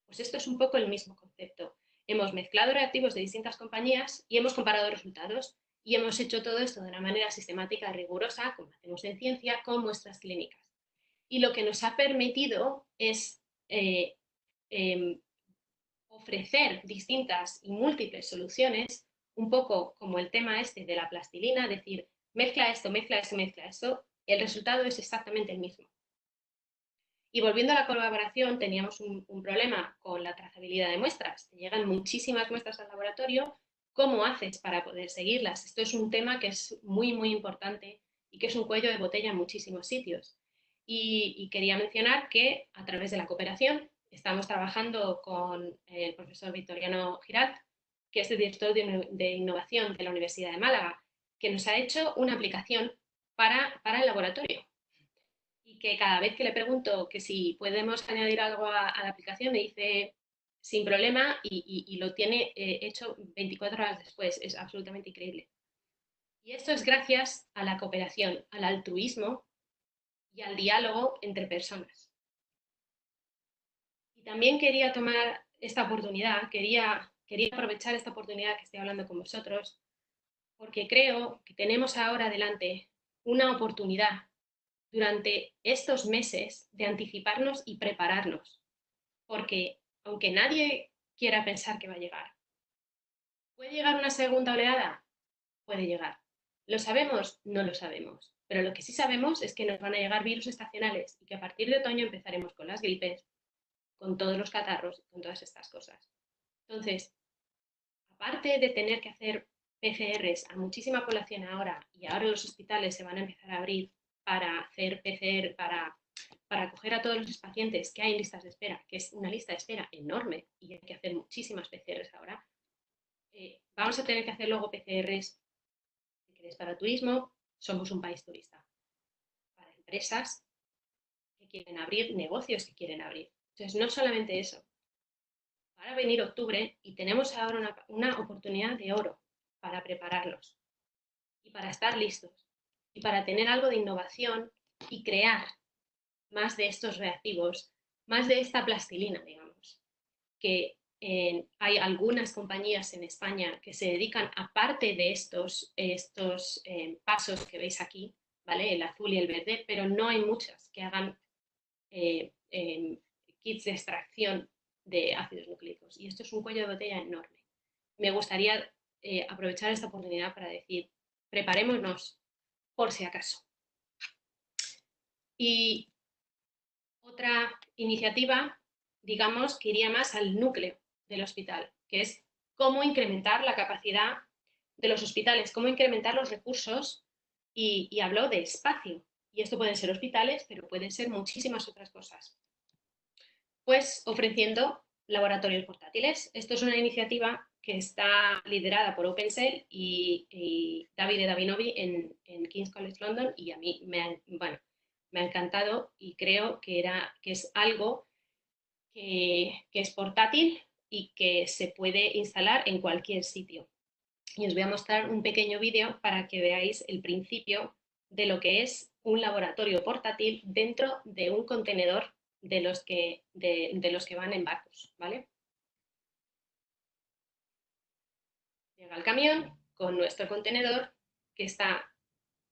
Pues esto es un poco el mismo concepto. Hemos mezclado reactivos de distintas compañías y hemos comparado resultados, y hemos hecho todo esto de una manera sistemática y rigurosa, como hacemos en ciencia, con muestras clínicas. Y lo que nos ha permitido es ofrecer distintas y múltiples soluciones, un poco como el tema este de la plastilina, decir, mezcla esto, mezcla esto, mezcla esto, el resultado es exactamente el mismo. Y volviendo a la colaboración, teníamos un problema con la trazabilidad de muestras. Te llegan muchísimas muestras al laboratorio, ¿cómo haces para poder seguirlas? Esto es un tema que es muy, muy importante y que es un cuello de botella en muchísimos sitios. Y quería mencionar que a través de la cooperación estamos trabajando con el profesor Victoriano Giralt, que es el director de innovación de la Universidad de Málaga, que nos ha hecho una aplicación para el laboratorio. Y que cada vez que le pregunto que si podemos añadir algo a la aplicación, me dice sin problema, y lo tiene hecho 24 horas después. Es absolutamente increíble. Y esto es gracias a la cooperación, al altruismo y al diálogo entre personas. Y también quería tomar esta oportunidad, quería aprovechar esta oportunidad que estoy hablando con vosotros, porque creo que tenemos ahora delante una oportunidad durante estos meses de anticiparnos y prepararnos, porque aunque nadie quiera pensar que va a llegar, ¿puede llegar una segunda oleada? Puede llegar. ¿Lo sabemos? No lo sabemos. Pero lo que sí sabemos es que nos van a llegar virus estacionales y que a partir de otoño empezaremos con las gripes, con todos los catarros, con todas estas cosas. Entonces, aparte de tener que hacer PCRs a muchísima población ahora, y ahora los hospitales se van a empezar a abrir para hacer PCR, para para acoger a todos los pacientes que hay en listas de espera, que es una lista de espera enorme y hay que hacer muchísimas PCRs ahora, vamos a tener que hacer luego PCRs para turismo. Somos un país turista. Para empresas que quieren abrir, negocios que quieren abrir. Entonces, no solamente eso. Va a venir octubre y tenemos ahora una oportunidad de oro para prepararlos y para estar listos y para tener algo de innovación y crear más de estos reactivos, más de esta plastilina, digamos, que hay algunas compañías en España que se dedican, aparte de estos pasos que veis aquí, ¿vale? El azul y el verde, pero no hay muchas que hagan kits de extracción de ácidos nucleicos. Y esto es un cuello de botella enorme. Me gustaría aprovechar esta oportunidad para decir, preparémonos por si acaso. Y otra iniciativa, digamos, que iría más al núcleo del hospital, que es cómo incrementar la capacidad de los hospitales, cómo incrementar los recursos, y hablo de espacio. Y esto pueden ser hospitales, pero pueden ser muchísimas otras cosas. Pues ofreciendo laboratorios portátiles. Esto es una iniciativa que está liderada por OpenCell y Davide Davinovi en King's College London, y a mí me ha encantado, y creo que es algo que es portátil y que se puede instalar en cualquier sitio. Y os voy a mostrar un pequeño vídeo para que veáis el principio de lo que es un laboratorio portátil dentro de un contenedor de los que van en barcos, ¿vale? Llega el camión con nuestro contenedor, que está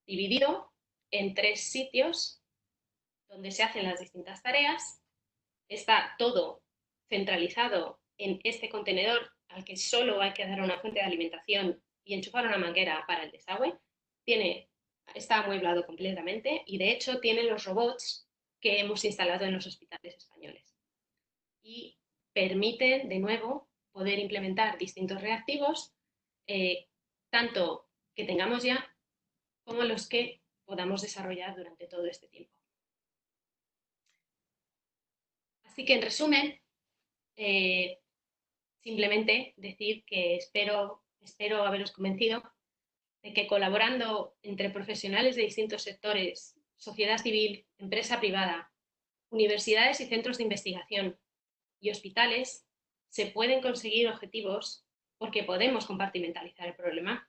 dividido en 3 sitios donde se hacen las distintas tareas. Está todo centralizado en este contenedor, al que solo hay que dar una fuente de alimentación y enchufar una manguera para el desagüe. Está amueblado completamente y, de hecho, tiene los robots que hemos instalado en los hospitales españoles. Y permiten, de nuevo, poder implementar distintos reactivos, tanto que tengamos ya como los que podamos desarrollar durante todo este tiempo. Así que, en resumen, simplemente decir que espero haberos convencido de que, colaborando entre profesionales de distintos sectores, sociedad civil, empresa privada, universidades y centros de investigación y hospitales, se pueden conseguir objetivos, porque podemos compartimentalizar el problema,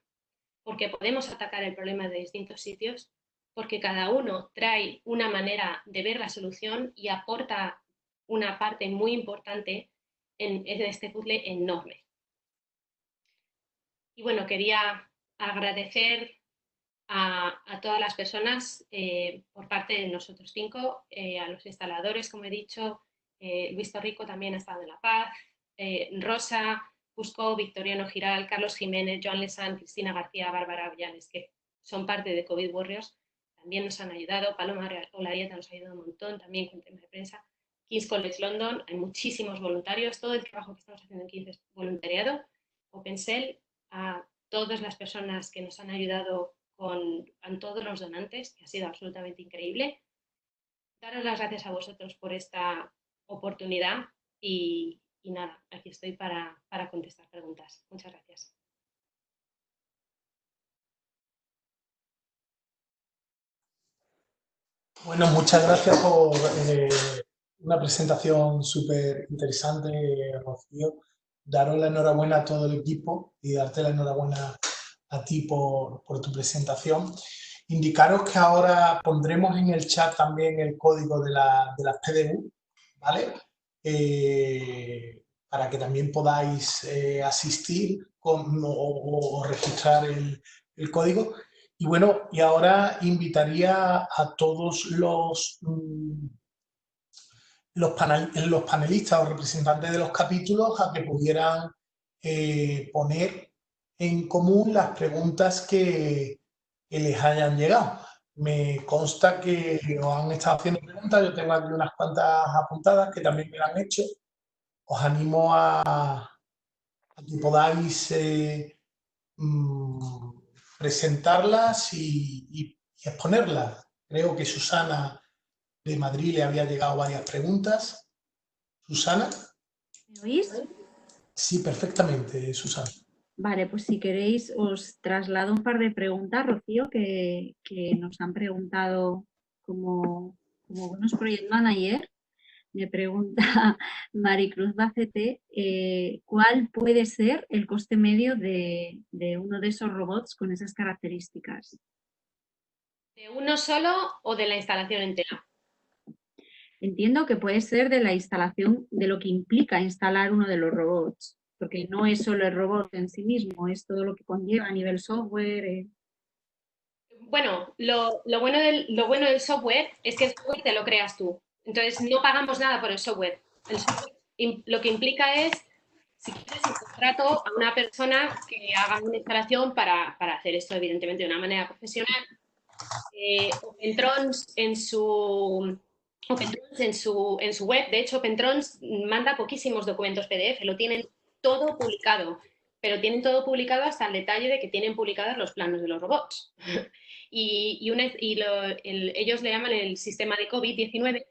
porque podemos atacar el problema de distintos sitios, porque cada uno trae una manera de ver la solución y aporta una parte muy importante en este puzzle enorme. Y bueno, quería agradecer a todas las personas por parte de nosotros 5, a los instaladores, como he dicho, Luis Torrico también ha estado en La Paz, Rosa Cusco, Victoriano Giral, Carlos Jiménez, Joan Lesan, Cristina García, Bárbara Villanes, que son parte de COVID Warriors, también nos han ayudado. Paloma Olarieta nos ha ayudado un montón también con temas de prensa. King's College London, hay muchísimos voluntarios, todo el trabajo que estamos haciendo en King's es voluntariado. OpenCell, a todas las personas que nos han ayudado a todos los donantes, que ha sido absolutamente increíble. Daros las gracias a vosotros por esta oportunidad y nada, aquí estoy para contestar preguntas. Muchas gracias. Bueno, muchas gracias por una presentación súper interesante, Rocío. Daros la enhorabuena a todo el equipo y darte la enhorabuena a ti por tu presentación. Indicaros que ahora pondremos en el chat también el código de las PDU, ¿vale? Para que también podáis asistir o registrar el código. Y bueno, y ahora invitaría a todos los panelistas o representantes de los capítulos a que pudieran poner en común las preguntas que les hayan llegado. Me consta que os han estado haciendo preguntas, yo tengo aquí unas cuantas apuntadas que también me las han hecho. Os animo a que podáis presentarlas y exponerlas. Creo que Susana de Madrid le había llegado varias preguntas. Susana. ¿Me oís? Sí, perfectamente, Susana. Vale, pues si queréis os traslado un par de preguntas, Rocío, que nos han preguntado como buenos project manager. Me pregunta Maricruz Bacete, ¿cuál puede ser el coste medio de uno de esos robots con esas características? ¿De uno solo o de la instalación entera? Entiendo que puede ser de la instalación, de lo que implica instalar uno de los robots, porque no es solo el robot en sí mismo, es todo lo que conlleva a nivel software. Bueno, lo bueno del software es que el software te lo creas tú. Entonces, no pagamos nada por el software. El software lo que implica es, si quieres, un contrato a una persona que haga una instalación para hacer esto, evidentemente, de una manera profesional. OpenTrons en su web, de hecho, OpenTrons manda poquísimos documentos PDF, lo tienen todo publicado, pero tienen todo publicado hasta el detalle de que tienen publicados los planos de los robots. Ellos le llaman el sistema de COVID-19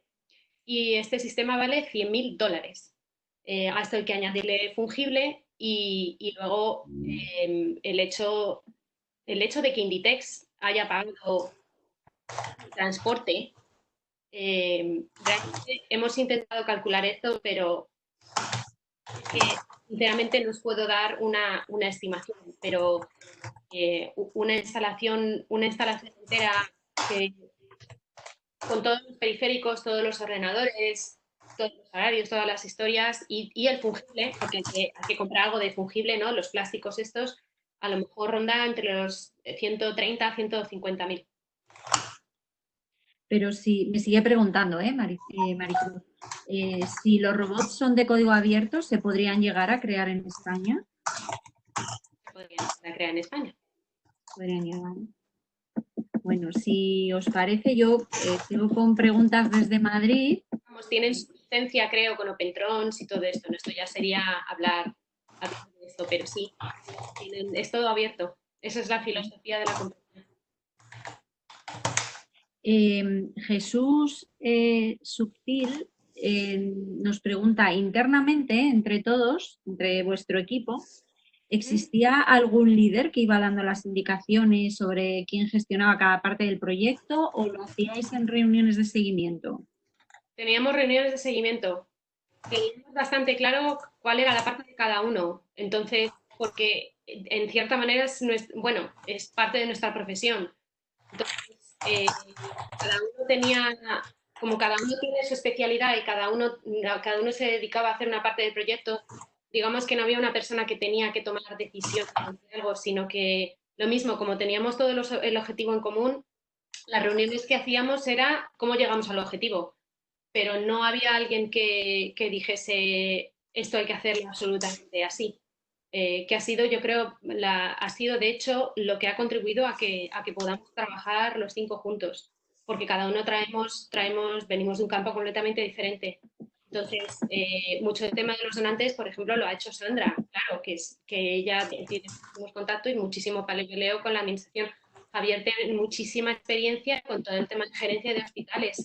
y este sistema vale $100.000. A esto hay que añadirle fungible y luego el hecho de que Inditex haya pagado transporte, realmente hemos intentado calcular esto, pero es que sinceramente no os puedo dar una estimación, pero una instalación entera con todos los periféricos, todos los ordenadores, todos los horarios, todas las historias y el fungible, porque hay que comprar algo de fungible, ¿no? Los plásticos estos, a lo mejor ronda entre los 130 a 150.000. Pero si me sigue preguntando, Maricruz, si los robots son de código abierto, ¿se podrían llegar a crear en España? Se podrían crear en España. Podrían llegar. Bueno, si os parece, yo sigo con preguntas desde Madrid. Tienen su licencia, creo, con OpenTrons y todo esto. Esto ya sería hablar de esto, pero sí, es todo abierto. Esa es la filosofía de la compañía. Jesús Subtil nos pregunta, internamente, entre todos, entre vuestro equipo, ¿existía algún líder que iba dando las indicaciones sobre quién gestionaba cada parte del proyecto o lo hacíais en reuniones de seguimiento? Teníamos reuniones de seguimiento. Teníamos bastante claro cuál era la parte de cada uno. Entonces, porque en cierta manera es parte de nuestra profesión. Entonces, cada uno tiene su especialidad y cada uno se dedicaba a hacer una parte del proyecto, digamos que no había una persona que tenía que tomar decisiones de algo, sino que lo mismo, como teníamos todos el objetivo en común, las reuniones que hacíamos era cómo llegamos al objetivo, pero no había alguien que dijese esto hay que hacerlo absolutamente así. Que ha sido, yo creo, ha sido de hecho lo que ha contribuido a que podamos trabajar los 5 juntos, porque cada uno venimos de un campo completamente diferente. Entonces, mucho del tema de los donantes, por ejemplo, lo ha hecho Sandra, claro, que ella tiene muchísimos contactos y muchísimo paleo con la administración. Javier tiene muchísima experiencia con todo el tema de gerencia de hospitales.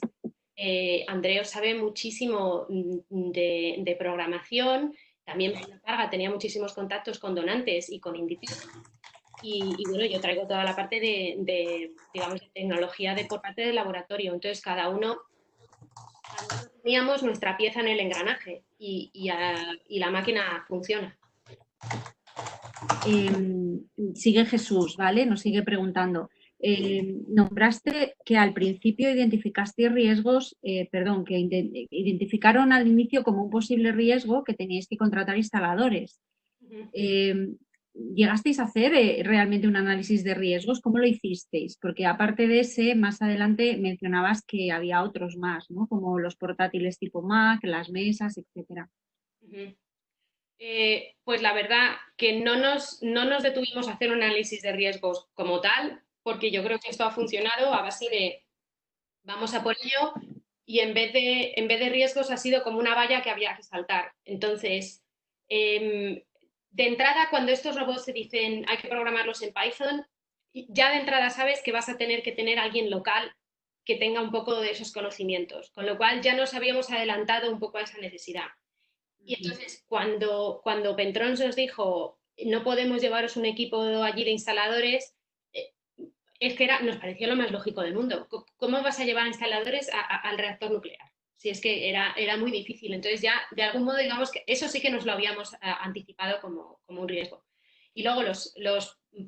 Andreu sabe muchísimo de programación. También Parga tenía muchísimos contactos con donantes y con Inditex. Y bueno, yo traigo toda la parte de tecnología por parte del laboratorio. Entonces, cada uno teníamos nuestra pieza en el engranaje y la máquina funciona. Sigue Jesús, ¿vale? Nos sigue preguntando. Nombraste que al principio identificaste riesgos, que identificaron al inicio como un posible riesgo que teníais que contratar instaladores. ¿Llegasteis a hacer realmente un análisis de riesgos? ¿Cómo lo hicisteis? Porque aparte de ese, más adelante mencionabas que había otros más, ¿no? Como los portátiles tipo Mac, las mesas, etcétera. Pues la verdad que no nos detuvimos a hacer un análisis de riesgos como tal, porque yo creo que esto ha funcionado a base de vamos a por ello y en vez de riesgos ha sido como una valla que había que saltar. Entonces, de entrada, cuando estos robots se dicen hay que programarlos en Python, ya de entrada sabes que vas a tener que tener alguien local que tenga un poco de esos conocimientos, con lo cual ya nos habíamos adelantado un poco a esa necesidad. Y entonces, cuando Pentrons nos dijo, no podemos llevaros un equipo allí de instaladores, es que nos pareció lo más lógico del mundo. ¿Cómo vas a llevar instaladores al reactor nuclear? Si es que era muy difícil. Entonces ya, de algún modo, digamos que eso sí que nos lo habíamos anticipado como un riesgo. Y luego los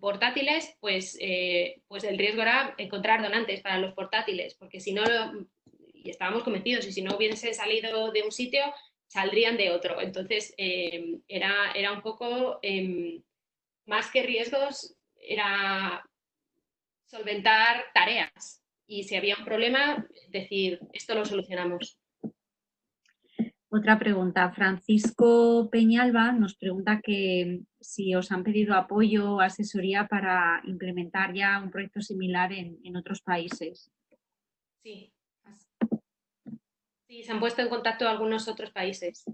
portátiles, pues el riesgo era encontrar donantes para los portátiles, porque si no, y estábamos convencidos, y si no hubiese salido de un sitio, saldrían de otro. Entonces, era un poco, más que riesgos, era solventar tareas. Y si había un problema, decir, esto lo solucionamos. Otra pregunta. Francisco Peñalba nos pregunta que si os han pedido apoyo o asesoría para implementar ya un proyecto similar en otros países. Sí. Sí, se han puesto en contacto algunos otros países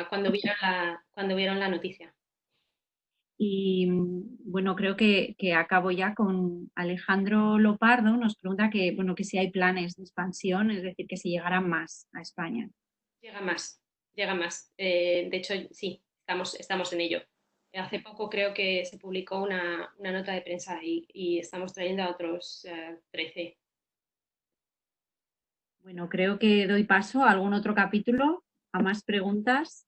cuando vieron la noticia. Y bueno, creo que acabo ya con Alejandro Lopardo. Nos pregunta que si hay planes de expansión, es decir, que si llegarán más a España. Llega más. De hecho, sí, estamos en ello. Hace poco creo que se publicó una nota de prensa y estamos trayendo a otros 13. Bueno, creo que doy paso a algún otro capítulo, a más preguntas.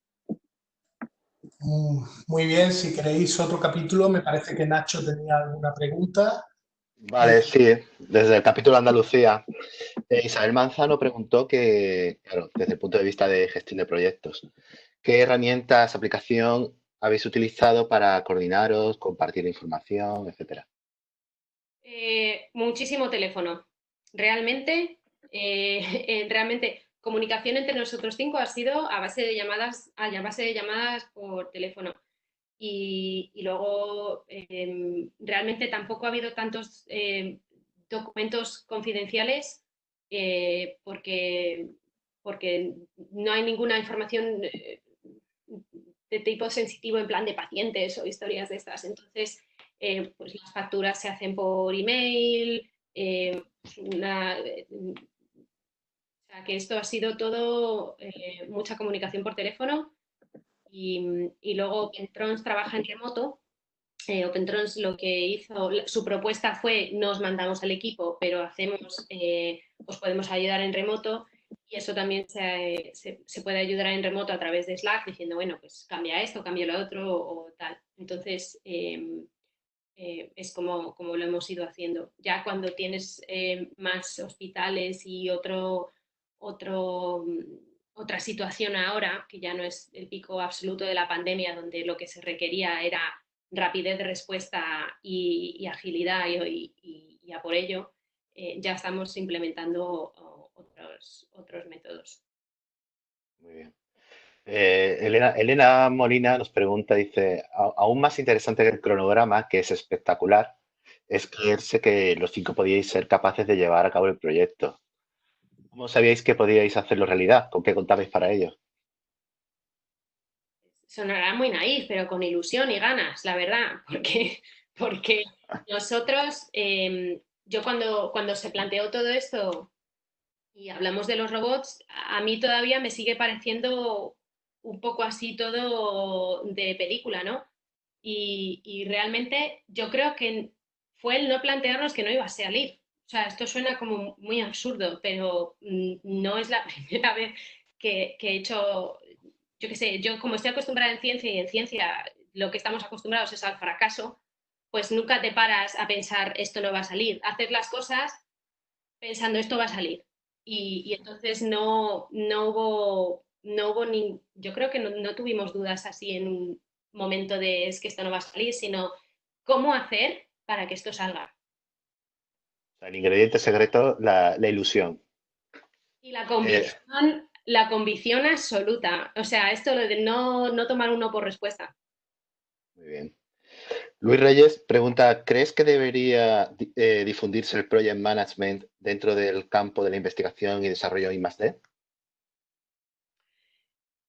Muy bien, si queréis otro capítulo, me parece que Nacho tenía alguna pregunta. Vale, sí, desde el capítulo Andalucía, Isabel Manzano preguntó que, claro, desde el punto de vista de gestión de proyectos, ¿qué herramientas, aplicación habéis utilizado para coordinaros, compartir información, etcétera? Muchísimo teléfono. Realmente, comunicación entre nosotros 5 ha sido a base de llamadas por teléfono. Y luego, realmente tampoco ha habido tantos documentos confidenciales porque no hay ninguna información de tipo sensitivo en plan de pacientes o historias de estas. Entonces, pues las facturas se hacen por email, o sea, que esto ha sido todo mucha comunicación por teléfono y luego Pentrons trabaja en remoto. OpenTrons lo que hizo, su propuesta fue nos mandamos al equipo, pero os podemos ayudar en remoto y eso también se puede ayudar en remoto a través de Slack diciendo, bueno, pues cambia esto, cambia lo otro o tal. Entonces, es como lo hemos ido haciendo. Ya cuando tienes más hospitales y otra situación ahora, que ya no es el pico absoluto de la pandemia, donde lo que se requería era rapidez de respuesta y agilidad y a por ello, ya estamos implementando otros métodos. Muy bien. Elena Molina nos pregunta, dice, aún más interesante que el cronograma, que es espectacular, es creerse que los 5 podíais ser capaces de llevar a cabo el proyecto. ¿Cómo sabíais que podíais hacerlo realidad? ¿Con qué contabais para ello? Sonará muy naif, pero con ilusión y ganas, la verdad, porque nosotros, yo cuando se planteó todo esto y hablamos de los robots, a mí todavía me sigue pareciendo un poco así todo de película, ¿no? Y realmente yo creo que fue el no plantearnos que no iba a salir. O sea, esto suena como muy absurdo, pero no es la primera vez que he hecho, yo qué sé, yo como estoy acostumbrada en ciencia y en ciencia lo que estamos acostumbrados es al fracaso, pues nunca te paras a pensar esto no va a salir. Hacer las cosas pensando esto va a salir. Y entonces no hubo ni, yo creo que no tuvimos dudas así en un momento de es que esto no va a salir, sino cómo hacer para que esto salga. O sea, el ingrediente secreto, la ilusión. Y la convicción absoluta. O sea, esto de no tomar uno por respuesta. Muy bien. Luis Reyes pregunta, ¿crees que debería difundirse el Project Management dentro del campo de la investigación y desarrollo I+D?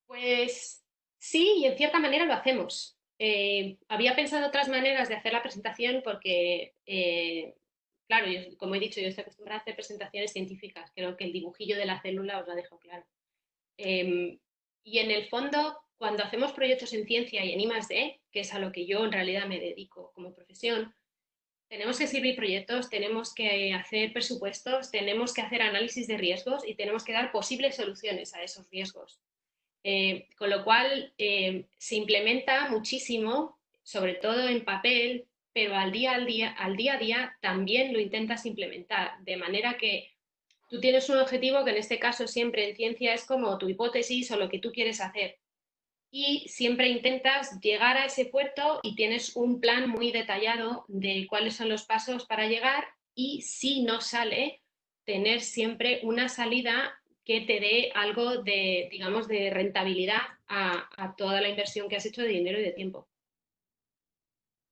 Pues sí, y en cierta manera lo hacemos. Había pensado otras maneras de hacer la presentación porque claro, como he dicho, yo estoy acostumbrada a hacer presentaciones científicas, creo que el dibujillo de la célula os lo ha dejado claro. Y en el fondo, cuando hacemos proyectos en ciencia y en I+D, que es a lo que yo en realidad me dedico como profesión, tenemos que escribir proyectos, tenemos que hacer presupuestos, tenemos que hacer análisis de riesgos y tenemos que dar posibles soluciones a esos riesgos. Con lo cual se implementa muchísimo, sobre todo en papel, pero al día a día también lo intentas implementar, de manera que tú tienes un objetivo que en este caso siempre en ciencia es como tu hipótesis o lo que tú quieres hacer. Y siempre intentas llegar a ese puerto y tienes un plan muy detallado de cuáles son los pasos para llegar y si no sale, tener siempre una salida que te dé algo de, digamos, de rentabilidad a toda la inversión que has hecho de dinero y de tiempo.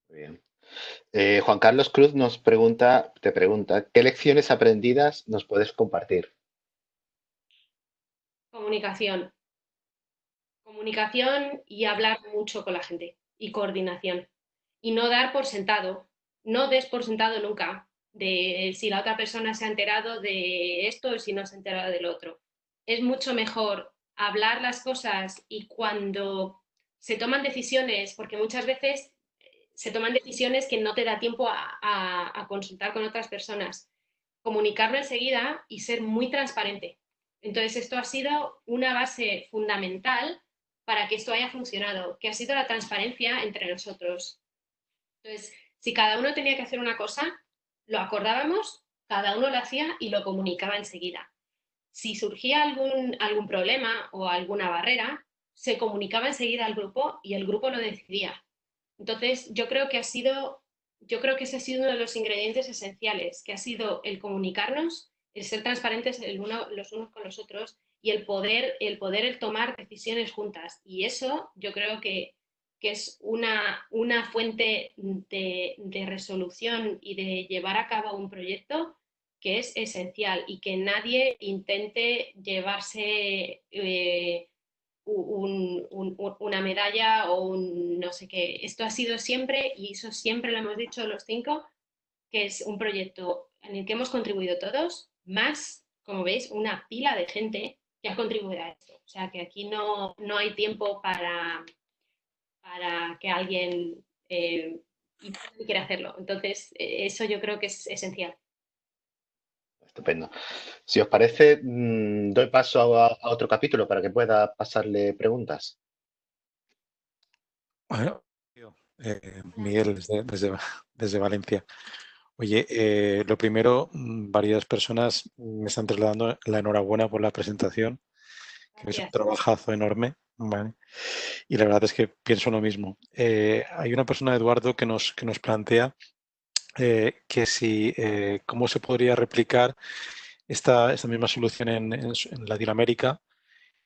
Muy bien. Juan Carlos Cruz te pregunta, ¿qué lecciones aprendidas nos puedes compartir? Comunicación. Comunicación y hablar mucho con la gente y coordinación. Y no dar por sentado, no des por sentado nunca de si la otra persona se ha enterado de esto o si no se ha enterado del otro. Es mucho mejor hablar las cosas y cuando se toman decisiones, porque muchas veces se toman decisiones que no te da tiempo a consultar con otras personas, comunicarlo enseguida y ser muy transparente. Entonces, esto ha sido una base fundamental para que esto haya funcionado, que ha sido la transparencia entre nosotros. Entonces, si cada uno tenía que hacer una cosa, lo acordábamos, cada uno lo hacía y lo comunicaba enseguida. Si surgía algún problema o alguna barrera, se comunicaba enseguida al grupo y el grupo lo decidía. Entonces, yo creo que ese ha sido uno de los ingredientes esenciales, que ha sido el comunicarnos, el ser transparentes los unos con los otros y el poder tomar decisiones juntas. Y eso yo creo que es una fuente de resolución y de llevar a cabo un proyecto que es esencial y que nadie intente llevarse una medalla o un no sé qué. Esto ha sido siempre, y eso siempre lo hemos dicho los 5, que es un proyecto en el que hemos contribuido todos, más, como veis, una pila de gente que ha contribuido a esto. O sea que aquí no hay tiempo para que alguien quiera hacerlo. Entonces, eso yo creo que es esencial. Estupendo. Si os parece, doy paso a otro capítulo para que pueda pasarle preguntas. Bueno, Miguel, desde Valencia. Oye, lo primero, varias personas me están trasladando la enhorabuena por la presentación, que es un trabajazo enorme, ¿vale? Y la verdad es que pienso lo mismo. Hay una persona, Eduardo, que nos plantea que si cómo se podría replicar esta misma solución en Latinoamérica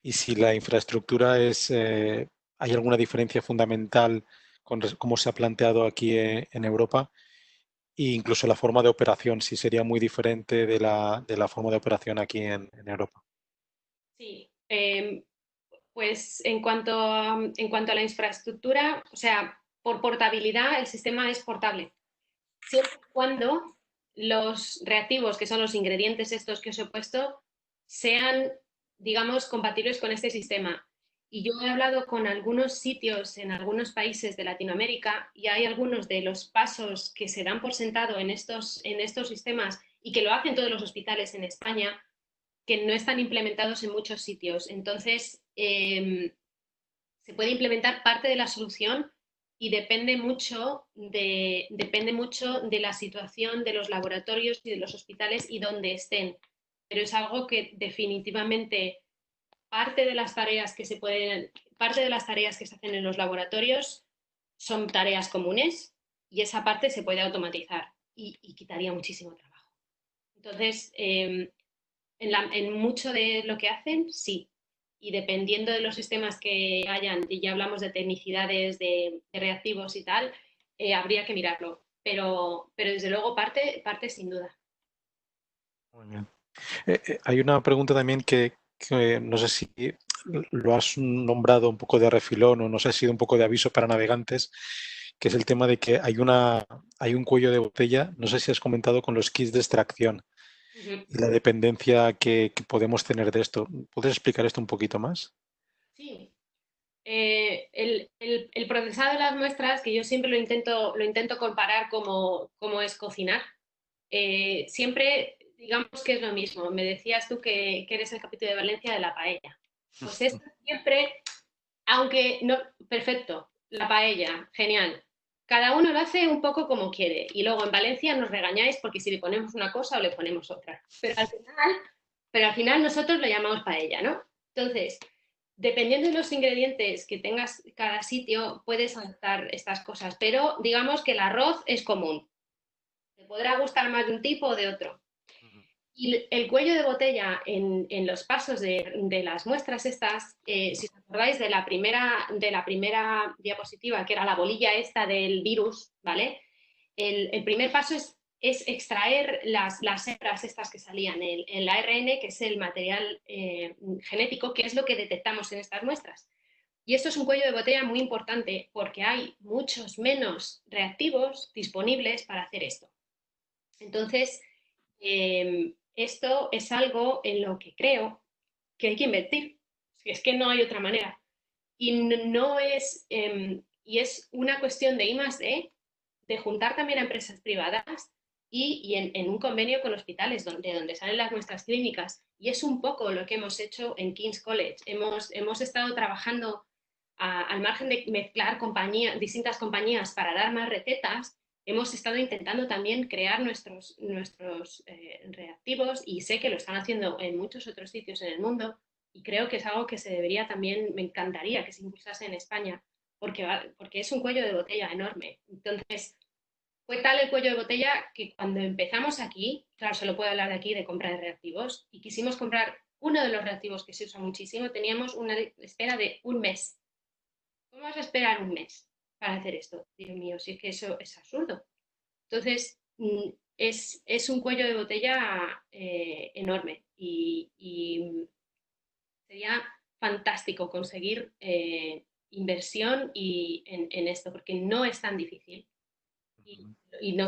y si la infraestructura hay alguna diferencia fundamental con cómo se ha planteado aquí en Europa e incluso la forma de operación, si sería muy diferente de la forma de operación aquí en Europa. Sí, pues en cuanto a la infraestructura, o sea, por portabilidad, el sistema es portable. Siempre y cuando los reactivos, que son los ingredientes estos que os he puesto, sean, digamos, compatibles con este sistema. Y yo he hablado con algunos sitios en algunos países de Latinoamérica y hay algunos de los pasos que se dan por sentado en estos sistemas y que lo hacen todos los hospitales en España, que no están implementados en muchos sitios. Entonces, se puede implementar parte de la solución y depende mucho de la situación de los laboratorios y de los hospitales y donde estén. Pero es algo que definitivamente parte de las tareas que se hacen en los laboratorios son tareas comunes y esa parte se puede automatizar y quitaría muchísimo trabajo. Entonces, en mucho de lo que hacen, sí. Y dependiendo de los sistemas que hayan, y ya hablamos de tecnicidades, de reactivos y tal, habría que mirarlo. Pero desde luego parte sin duda. Muy bien. Hay una pregunta también que no sé si lo has nombrado un poco de refilón o no sé si ha sido un poco de aviso para navegantes, que es el tema de que hay un cuello de botella, no sé si has comentado con los kits de extracción y la dependencia que podemos tener de esto. ¿Puedes explicar esto un poquito más? Sí. El procesado de las muestras, que yo siempre lo intento comparar como es cocinar, siempre digamos que es lo mismo. Me decías tú que eres el capítulo de Valencia de la paella. Pues esto siempre, aunque no, perfecto, la paella, genial. Cada uno lo hace un poco como quiere y luego en Valencia nos regañáis porque si le ponemos una cosa o le ponemos otra. Pero al final nosotros lo llamamos paella, ¿no? Entonces, dependiendo de los ingredientes que tengas cada sitio, puedes adaptar estas cosas, pero digamos que el arroz es común. Te podrá gustar más de un tipo o de otro. Y el cuello de botella en los pasos de las muestras estas, si os acordáis de la primera diapositiva, que era la bolilla esta del virus, ¿vale? El primer paso es extraer las hebras estas que salían, el ARN, que es el material genético, que es lo que detectamos en estas muestras. Y esto es un cuello de botella muy importante porque hay muchos menos reactivos disponibles para hacer esto. Entonces, esto es algo en lo que creo que hay que invertir. Es que no hay otra manera. Y no es, y es una cuestión de I+D, de juntar también a empresas privadas y en un convenio con hospitales donde salen las muestras clínicas. Y es un poco lo que hemos hecho en King's College. Hemos estado trabajando al margen de mezclar distintas compañías para dar más recetas. Hemos estado intentando también crear nuestros reactivos y sé que lo están haciendo en muchos otros sitios en el mundo y creo que es algo que se debería también, me encantaría que se impulsase en España porque es un cuello de botella enorme. Entonces, fue tal el cuello de botella que cuando empezamos aquí, claro, solo puedo hablar de aquí de compra de reactivos, y quisimos comprar uno de los reactivos que se usa muchísimo, teníamos una espera de un mes. ¿Cómo vas a esperar un mes para hacer esto? Dios mío, si es que eso es absurdo. Entonces, es un cuello de botella enorme y sería fantástico conseguir inversión en esto, porque no es tan difícil y lo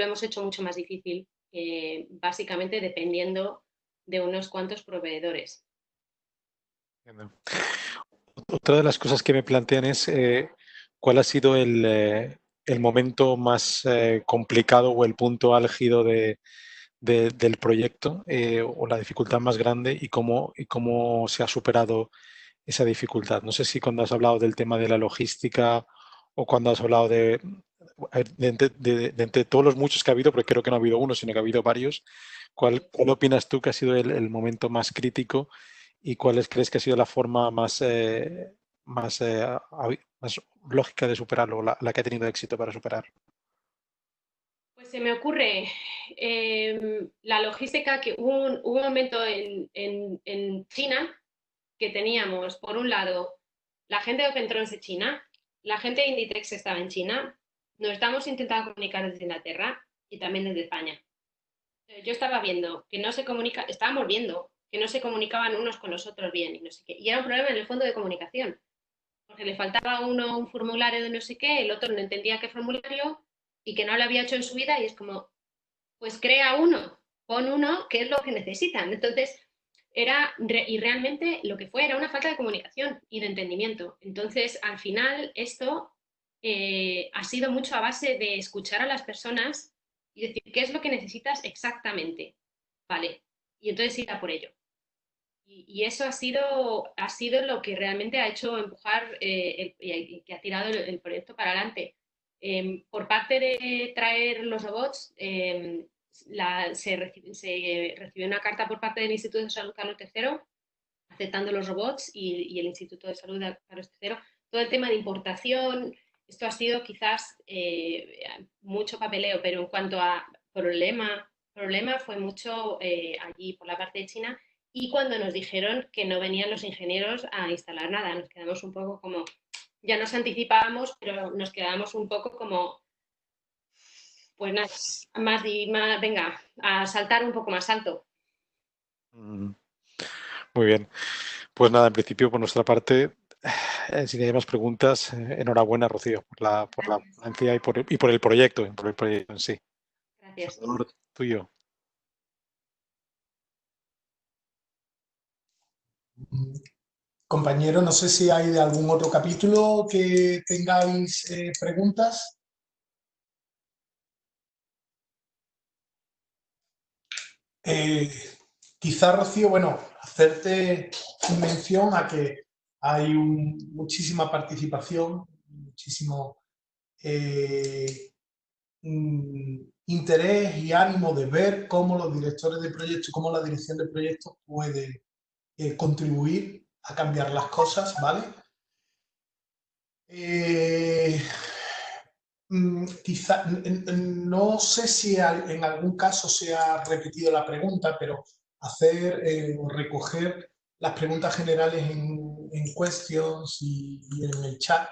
hemos hecho mucho más difícil, básicamente dependiendo de unos cuantos proveedores. Otra de las cosas que me plantean es cuál ha sido el momento más complicado o el punto álgido del proyecto o la dificultad más grande y cómo se ha superado esa dificultad. No sé si cuando has hablado del tema de la logística o cuando has hablado de entre todos los muchos que ha habido, porque creo que no ha habido uno, sino que ha habido varios, ¿cuál opinas tú que ha sido el momento más crítico y cuál crees que ha sido la forma más lógica de superarlo, la que ha tenido éxito para superarlo? Pues se me ocurre la logística, que hubo un momento en China que teníamos, por un lado, la gente de OpenTrons de China, la gente de Inditex estaba en China, nos estamos intentando comunicar desde Inglaterra y también desde España. Yo estaba viendo que estábamos viendo que no se comunicaban unos con los otros bien y no sé qué. Y era un problema en el fondo de comunicación, porque le faltaba a uno un formulario de no sé qué, el otro no entendía qué formulario y que no lo había hecho en su vida y es como, pues crea uno, pon uno, que es lo que necesitan. Entonces, y realmente lo que fue era una falta de comunicación y de entendimiento. Entonces, al final, esto ha sido mucho a base de escuchar a las personas y decir qué es lo que necesitas exactamente, ¿vale? Y entonces ir a por ello. Y eso ha sido lo que realmente ha hecho empujar y que ha tirado el proyecto para adelante. Por parte de traer los robots, se recibió una carta por parte del Instituto de Salud Carlos III aceptando los robots y el Instituto de Salud Carlos III. Todo el tema de importación, esto ha sido quizás mucho papeleo, pero en cuanto a problema fue mucho allí por la parte de China. Y cuando nos dijeron que no venían los ingenieros a instalar nada, nos quedamos un poco como, ya nos anticipábamos, pero nos quedamos un poco como, pues nada, más venga, a saltar un poco más alto. Muy bien. Pues nada, en principio por nuestra parte si hay más preguntas, enhorabuena, Rocío, por la ponencia y por el proyecto en sí. Gracias. Salvador, tuyo. Compañero, no sé si hay de algún otro capítulo que tengáis preguntas. Quizá, Rocío, bueno, hacerte mención a que hay muchísima participación, muchísimo interés y ánimo de ver cómo los directores de proyectos, cómo la dirección de proyectos puede contribuir a cambiar las cosas, ¿vale? Quizá, no sé si en algún caso se ha repetido la pregunta, pero hacer o recoger las preguntas generales en questions y en el chat.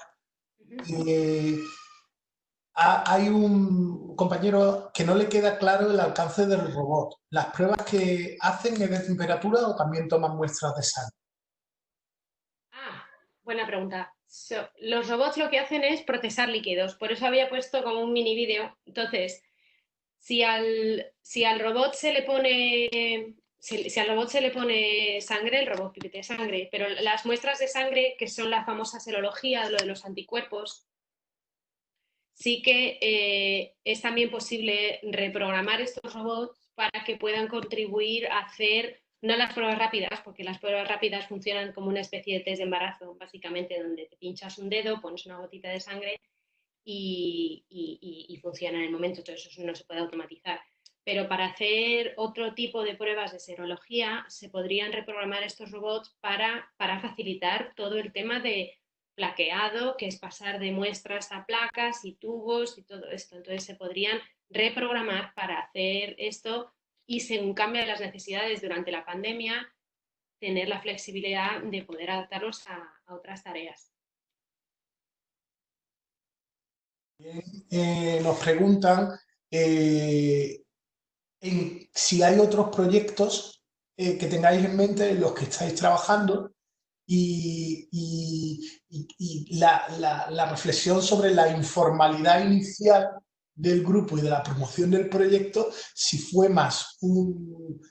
Hay un compañero que no le queda claro el alcance del robot. ¿Las pruebas que hacen es de temperatura o también toman muestras de sangre? Buena pregunta. Los robots lo que hacen es procesar líquidos, por eso había puesto como un mini vídeo. Entonces, si al robot se le pone si al robot se le pone sangre, el robot pipete sangre, pero las muestras de sangre, que son la famosa serología, lo de los anticuerpos, sí que es también posible reprogramar estos robots para que puedan contribuir a hacer, no las pruebas rápidas, porque las pruebas rápidas funcionan como una especie de test de embarazo, básicamente, donde te pinchas un dedo, pones una gotita de sangre y funciona en el momento, entonces eso no se puede automatizar. Pero para hacer otro tipo de pruebas de serología se podrían reprogramar estos robots para facilitar todo el tema de plaqueado, que es pasar de muestras a placas y tubos y todo esto. Entonces se podrían reprogramar para hacer esto y según cambian las necesidades durante la pandemia, tener la flexibilidad de poder adaptarlos a otras tareas. Nos preguntan si hay otros proyectos que tengáis en mente en los que estáis trabajando y la reflexión sobre la informalidad inicial del grupo y de la promoción del proyecto, si fue más un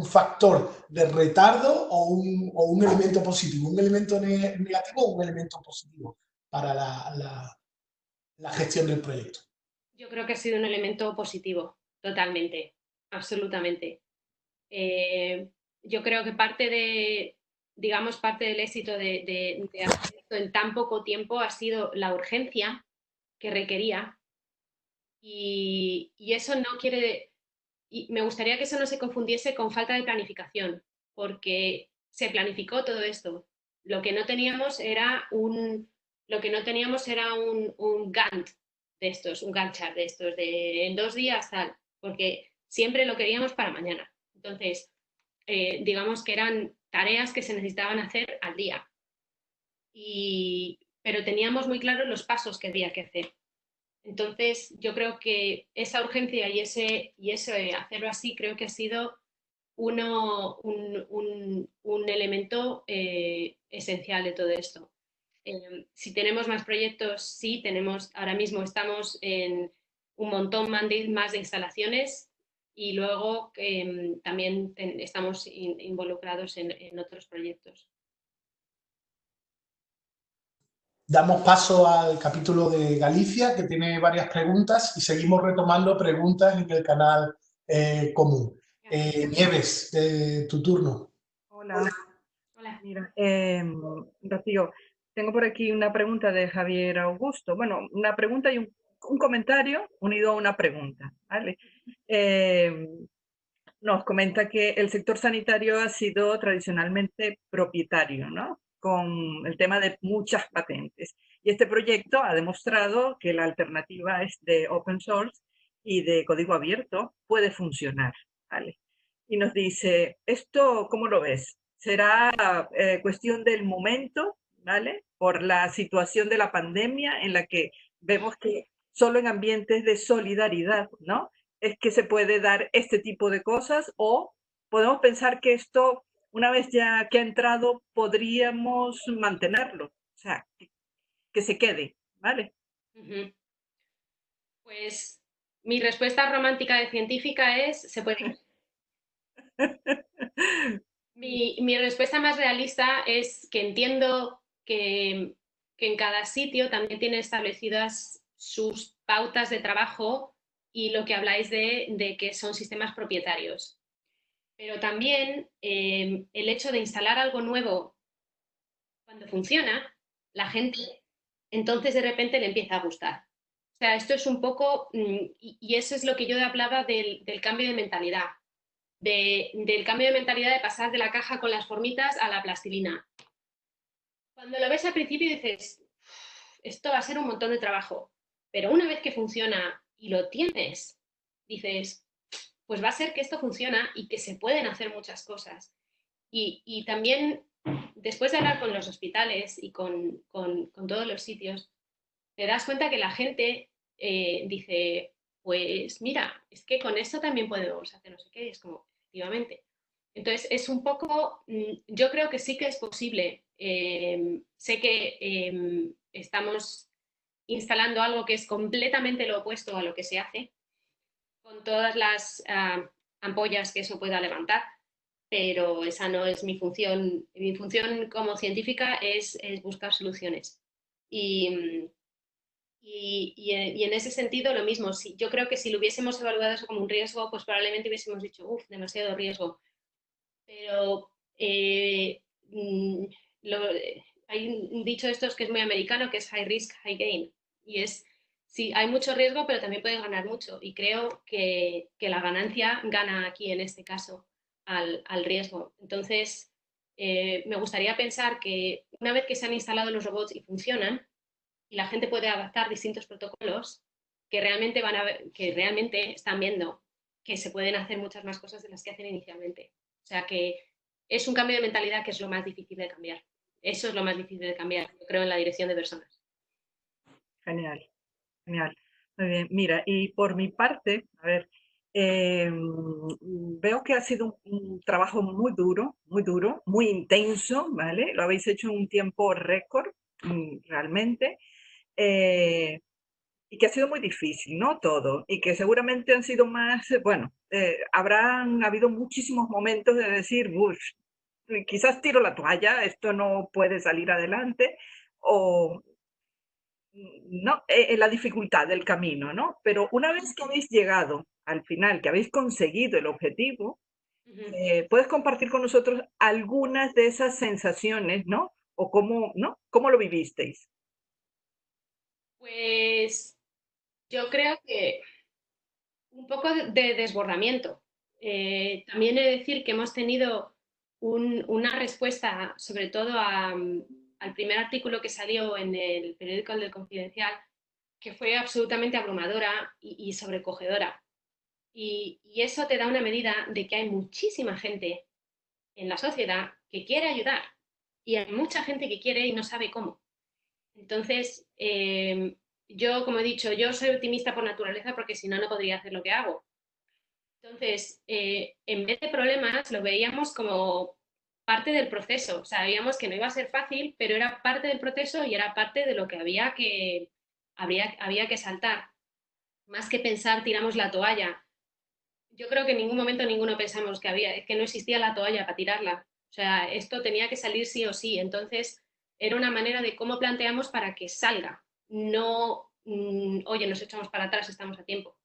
factor de retardo o un elemento positivo, un elemento negativo o un elemento positivo para la gestión del proyecto. Yo creo que ha sido un elemento positivo, totalmente, absolutamente. Yo creo que parte del éxito de hacer esto en tan poco tiempo ha sido la urgencia que requería y eso no quiere, y me gustaría que eso no se confundiese con falta de planificación, porque se planificó todo esto. Lo que no teníamos era un Gantt de estos, un Gantt chart de estos, de en 2 días tal, porque siempre lo queríamos para mañana. Entonces, digamos que eran tareas que se necesitaban hacer al día. Pero teníamos muy claros los pasos que había que hacer. Entonces, yo creo que esa urgencia y ese hacerlo así creo que ha sido un elemento esencial de todo esto. Si tenemos más proyectos, sí, ahora mismo estamos en un montón más de instalaciones y luego también estamos involucrados en otros proyectos. Damos paso al capítulo de Galicia, que tiene varias preguntas, y seguimos retomando preguntas en el canal común. Nieves, tu turno. Hola. Mira, Rocío, tengo por aquí una pregunta de Javier Augusto. Bueno, una pregunta y un comentario unido a una pregunta, ¿vale? Nos comenta que el sector sanitario ha sido tradicionalmente propietario, ¿no? Con el tema de muchas patentes. Y este proyecto ha demostrado que la alternativa es de open source y de código abierto puede funcionar, ¿vale? Y nos dice, ¿esto cómo lo ves? ¿Será cuestión del momento, ¿vale? Por la situación de la pandemia en la que vemos que solo en ambientes de solidaridad, ¿no? Es que se puede dar este tipo de cosas, o podemos pensar que esto una vez ya que ha entrado, podríamos mantenerlo, o sea, que se quede, ¿vale? Pues mi respuesta romántica de científica es, se puede. Mi respuesta más realista es que entiendo que en cada sitio también tiene establecidas sus pautas de trabajo y lo que habláis de que son sistemas propietarios. Pero también el hecho de instalar algo nuevo cuando funciona, la gente entonces de repente le empieza a gustar. O sea, esto es un poco, y eso es lo que yo hablaba del cambio de mentalidad, del cambio de mentalidad de pasar de la caja con las formitas a la plastilina. Cuando lo ves al principio dices, esto va a ser un montón de trabajo, pero una vez que funciona y lo tienes, dices, pues va a ser que esto funciona y que se pueden hacer muchas cosas. Y también, después de hablar con los hospitales y con todos los sitios, te das cuenta que la gente dice, pues mira, es que con esto también podemos hacer no sé qué, y es como, efectivamente. Entonces, es un poco, yo creo que sí que es posible. Sé que estamos instalando algo que es completamente lo opuesto a lo que se hace, con todas las ampollas que eso pueda levantar, pero esa no es mi función. Mi función como científica es buscar soluciones. Y en ese sentido lo mismo, yo creo que si lo hubiésemos evaluado eso como un riesgo, pues probablemente hubiésemos dicho, uff, demasiado riesgo. Pero hay un dicho de estos que es muy americano, que es high risk, high gain. Y es, sí, hay mucho riesgo, pero también puedes ganar mucho. Y creo que la ganancia gana aquí en este caso al riesgo. Entonces, me gustaría pensar que una vez que se han instalado los robots y funcionan, y la gente puede adaptar distintos protocolos, que realmente que realmente están viendo que se pueden hacer muchas más cosas de las que hacen inicialmente. O sea que es un cambio de mentalidad que es lo más difícil de cambiar. Eso es lo más difícil de cambiar, yo creo, en la dirección de personas. Genial, genial. Muy bien. Mira, y por mi parte, a ver, veo que ha sido un trabajo muy duro, muy intenso, ¿vale? Lo habéis hecho en un tiempo récord, realmente. Y que ha sido muy difícil, ¿no? Todo. Y que seguramente han sido más, bueno, habrán habido muchísimos momentos de decir, "Uff, quizás tiro la toalla, esto no puede salir adelante", o no, la dificultad del camino, ¿no? Pero una vez que habéis llegado al final, que habéis conseguido el objetivo, ¿puedes compartir con nosotros algunas de esas sensaciones, ¿no? O cómo, ¿no? ¿Cómo lo vivisteis? Pues yo creo que un poco de desbordamiento. También he de decir que hemos tenido una respuesta, sobre todo al primer artículo que salió en el periódico del Confidencial, que fue absolutamente abrumadora y sobrecogedora. Y eso te da una medida de que hay muchísima gente en la sociedad que quiere ayudar y hay mucha gente que quiere y no sabe cómo. Entonces, yo, como he dicho, yo soy optimista por naturaleza porque si no, no podría hacer lo que hago. Entonces, en vez de problemas, lo veíamos como parte del proceso. Sabíamos que no iba a ser fácil, pero era parte del proceso y era parte de lo que había que saltar. Más que pensar, tiramos la toalla. Yo creo que en ningún momento ninguno pensamos que no existía la toalla para tirarla. O sea, esto tenía que salir sí o sí. Entonces, era una manera de cómo planteamos para que salga. No, oye, nos echamos para atrás, estamos a tiempo.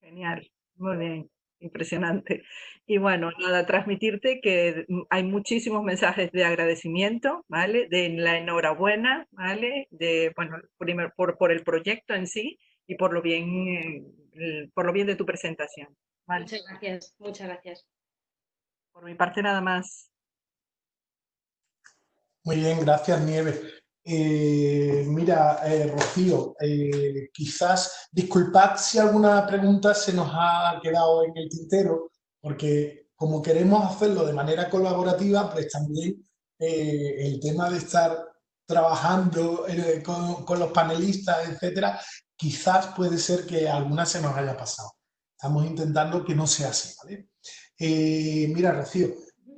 Genial, muy bien, impresionante. Y bueno, nada, transmitirte que hay muchísimos mensajes de agradecimiento, ¿vale? De la enhorabuena, ¿vale? De, bueno, primero por el proyecto en sí y por lo bien de tu presentación, ¿vale? Muchas gracias, muchas gracias. Por mi parte nada más. Muy bien, gracias, Nieves. Mira, Rocío, quizás disculpad si alguna pregunta se nos ha quedado en el tintero, porque como queremos hacerlo de manera colaborativa, pues también el tema de estar trabajando con los panelistas, etcétera, quizás puede ser que alguna se nos haya pasado. Estamos intentando que no sea así, ¿vale? Mira, Rocío,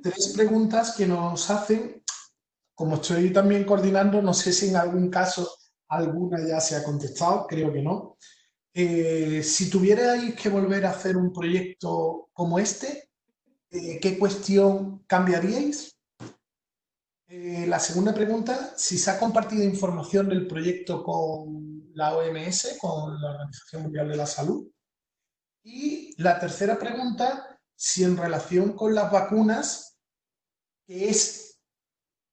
3 preguntas que nos hacen. Como estoy también coordinando, no sé si en algún caso alguna ya se ha contestado, creo que no. Si tuvierais que volver a hacer un proyecto como este, ¿qué cuestión cambiaríais? La segunda pregunta, si se ha compartido información del proyecto con la OMS, con la Organización Mundial de la Salud. Y la tercera pregunta, si en relación con las vacunas, que es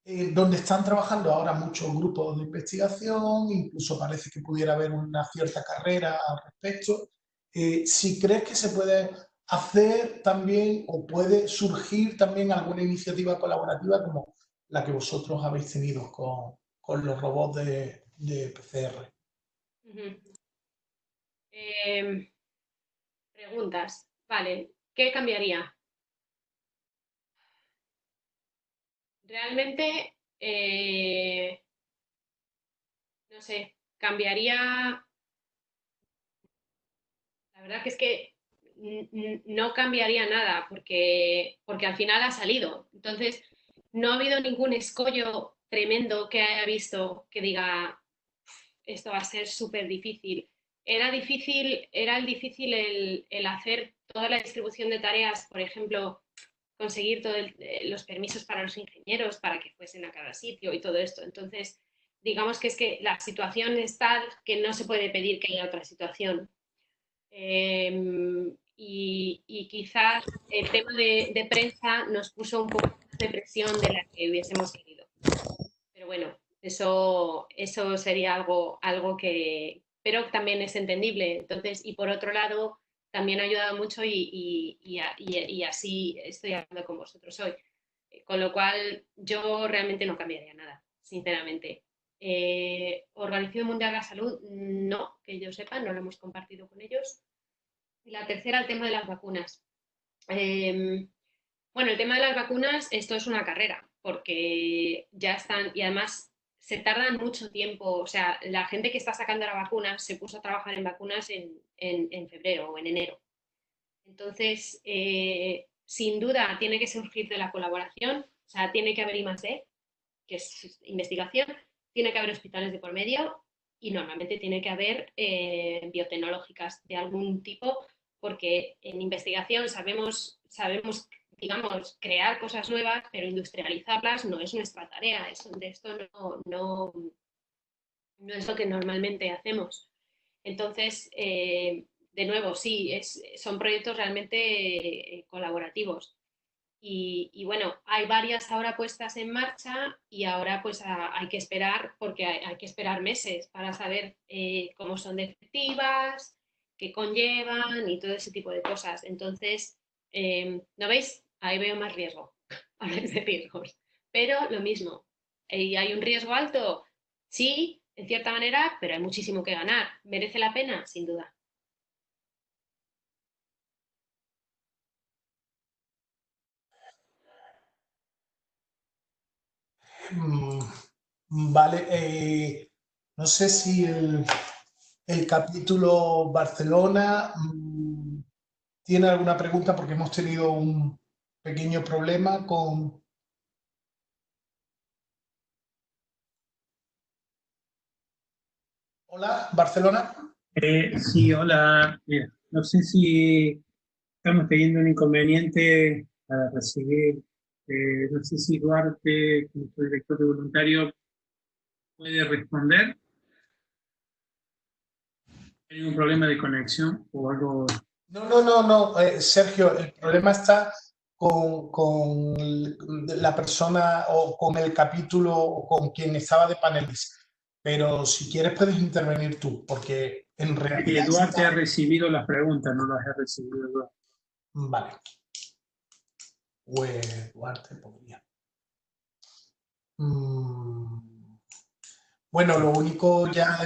donde están trabajando ahora muchos grupos de investigación, incluso parece que pudiera haber una cierta carrera al respecto, si crees que se puede hacer también o puede surgir también alguna iniciativa colaborativa como la que vosotros habéis tenido con los robots de PCR. Preguntas. Vale, ¿qué cambiaría? Realmente, no sé, cambiaría... La verdad que es que no cambiaría nada porque al final ha salido. Entonces, no ha habido ningún escollo tremendo que haya visto que diga, esto va a ser súper difícil. Era difícil el hacer toda la distribución de tareas, por ejemplo, conseguir todos los permisos para los ingenieros para que fuesen a cada sitio y todo esto. Entonces, digamos que es que la situación es tal que no se puede pedir que haya otra situación. Y quizás el tema de prensa nos puso un poco de presión de la que hubiésemos querido. Pero bueno, eso sería algo que, pero también es entendible. Entonces, y por otro lado, también ha ayudado mucho y así estoy hablando con vosotros hoy. Con lo cual, yo realmente no cambiaría nada, sinceramente. Organización Mundial de la Salud, no, que yo sepa, no lo hemos compartido con ellos. Y la tercera, el tema de las vacunas. Bueno, el tema de las vacunas, esto es una carrera, porque ya están, y además se tardan mucho tiempo, o sea, la gente que está sacando la vacuna se puso a trabajar en vacunas en febrero o en enero. Entonces, sin duda, tiene que surgir de la colaboración, o sea, tiene que haber I+D, que es investigación, tiene que haber hospitales de por medio y normalmente tiene que haber biotecnológicas de algún tipo, porque en investigación sabemos, digamos, crear cosas nuevas, pero industrializarlas no es nuestra tarea. De esto no es lo que normalmente hacemos. Entonces, de nuevo, sí, son proyectos realmente colaborativos. Y bueno, hay varias ahora puestas en marcha y ahora pues hay que esperar, porque hay que esperar meses para saber cómo son de efectivas, qué conllevan y todo ese tipo de cosas. Entonces, ¿no veis? Ahí veo más riesgo, habláis de riesgos. Pero lo mismo, ¿hay un riesgo alto? Sí, en cierta manera, pero hay muchísimo que ganar. ¿Merece la pena? Sin duda. Vale, no sé si el capítulo Barcelona tiene alguna pregunta porque hemos tenido un pequeño problema con... Hola, Barcelona. Sí, hola. No sé si estamos teniendo un inconveniente para recibir, no sé si Duarte, nuestro director de voluntario, puede responder. ¿Hay un problema de conexión o algo? No, Sergio, el problema está con la persona o con el capítulo o con quien estaba de panelista. Pero si quieres puedes intervenir tú, porque en realidad... Duarte ha recibido las preguntas, no las ha recibido Duarte. Vale. Pues Duarte podría. Bueno, lo único ya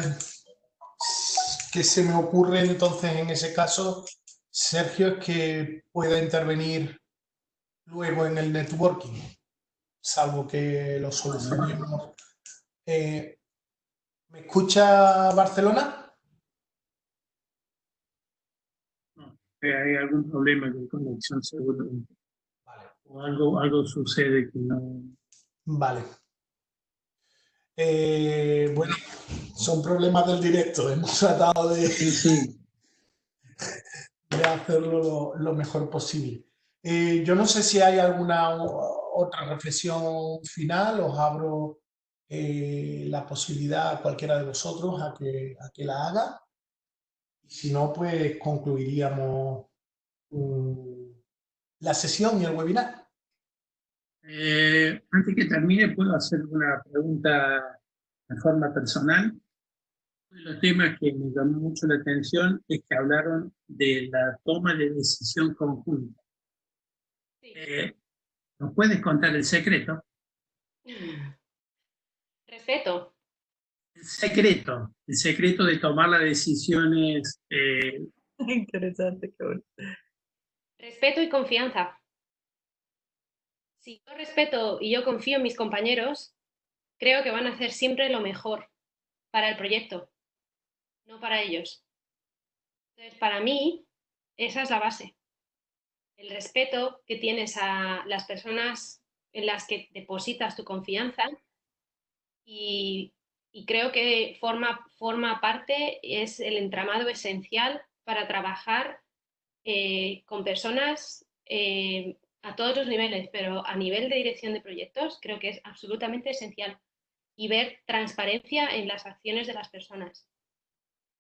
que se me ocurre entonces en ese caso, Sergio, es que pueda intervenir luego en el networking, salvo que lo solucionemos. ¿Me escucha Barcelona? No, hay algún problema de conexión seguramente. o algo sucede que no... Vale. Bueno, son problemas del directo. Hemos tratado de hacerlo lo mejor posible. Yo no sé si hay alguna otra reflexión final. Os abro la posibilidad a cualquiera de vosotros a que la haga. Si no, pues concluiríamos la sesión y el webinar. Antes que termine, ¿puedo hacer una pregunta de forma personal? Uno de los temas que me llamó mucho la atención es que hablaron de la toma de decisión conjunta. ¿Nos puedes contar el secreto? Respeto. El secreto de tomar las decisiones. Interesante, qué bueno. Respeto y confianza. Si yo respeto y yo confío en mis compañeros, creo que van a hacer siempre lo mejor para el proyecto, no para ellos. Entonces, para mí, esa es la base. El respeto que tienes a las personas en las que depositas tu confianza y creo que forma parte, es el entramado esencial para trabajar con personas a todos los niveles, pero a nivel de dirección de proyectos creo que es absolutamente esencial y ver transparencia en las acciones de las personas.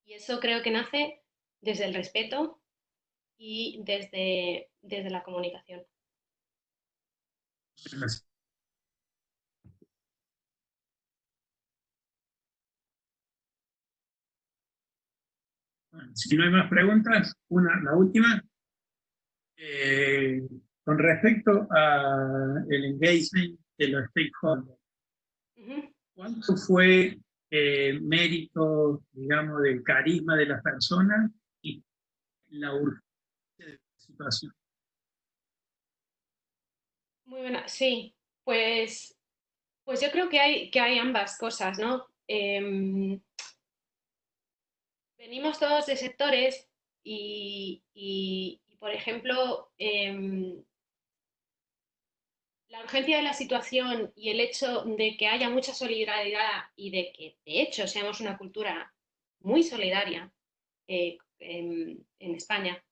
Y eso creo que nace desde el respeto y desde la comunicación. Bueno, si no hay más preguntas, la última. Con respecto al engagement de los stakeholders, ¿cuánto fue mérito, digamos, del carisma de las personas y la urgencia de la situación? Muy buena, sí, pues yo creo que hay ambas cosas, ¿no? Venimos todos de sectores y por ejemplo, la urgencia de la situación y el hecho de que haya mucha solidaridad y de que, de hecho, seamos una cultura muy solidaria en España,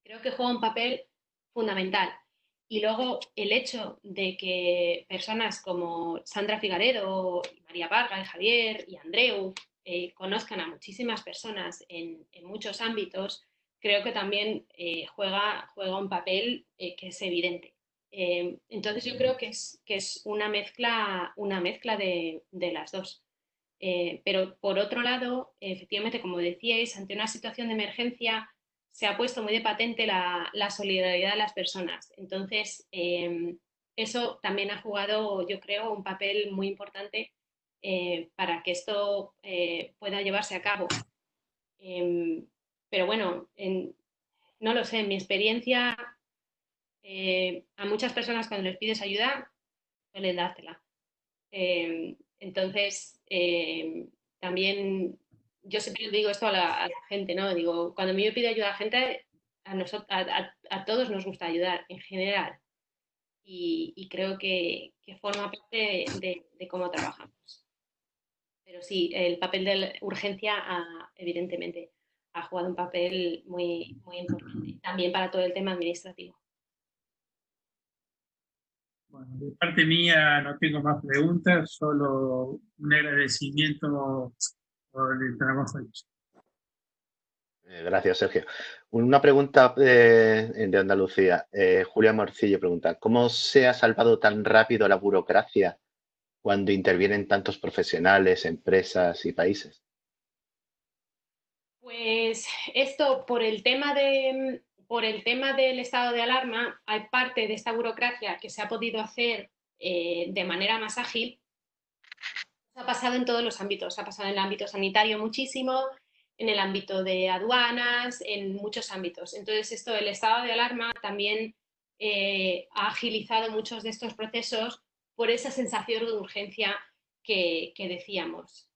creo que juega un papel fundamental. Y luego el hecho de que personas como Sandra Figaredo, María Varga, y Javier y Andreu conozcan a muchísimas personas en muchos ámbitos, creo que también juega un papel que es evidente. Entonces yo creo que es una mezcla de las dos. Pero por otro lado, efectivamente, como decíais, ante una situación de emergencia se ha puesto muy de patente la solidaridad de las personas. Entonces, eso también ha jugado, yo creo, un papel muy importante para que esto pueda llevarse a cabo. Pero bueno, no lo sé, en mi experiencia, a muchas personas cuando les pides ayuda, suelen dártela. Entonces, también yo siempre digo esto a la gente, ¿no? Digo, cuando a mí me pide ayuda a la gente, a todos nos gusta ayudar en general. Y creo que forma parte de cómo trabajamos. Pero sí, el papel de la urgencia, evidentemente, ha jugado un papel muy, muy importante. También para todo el tema administrativo. Bueno, de parte mía no tengo más preguntas, solo un agradecimiento por el trabajo hecho. Gracias, Sergio. Una pregunta de Andalucía. Julia Morcillo pregunta, ¿cómo se ha salvado tan rápido la burocracia cuando intervienen tantos profesionales, empresas y países? Pues esto, por el tema del estado de alarma, hay parte de esta burocracia que se ha podido hacer de manera más ágil. Ha pasado en todos los ámbitos, ha pasado en el ámbito sanitario muchísimo, en el ámbito de aduanas, en muchos ámbitos. Entonces, esto, el estado de alarma también ha agilizado muchos de estos procesos por esa sensación de urgencia que decíamos.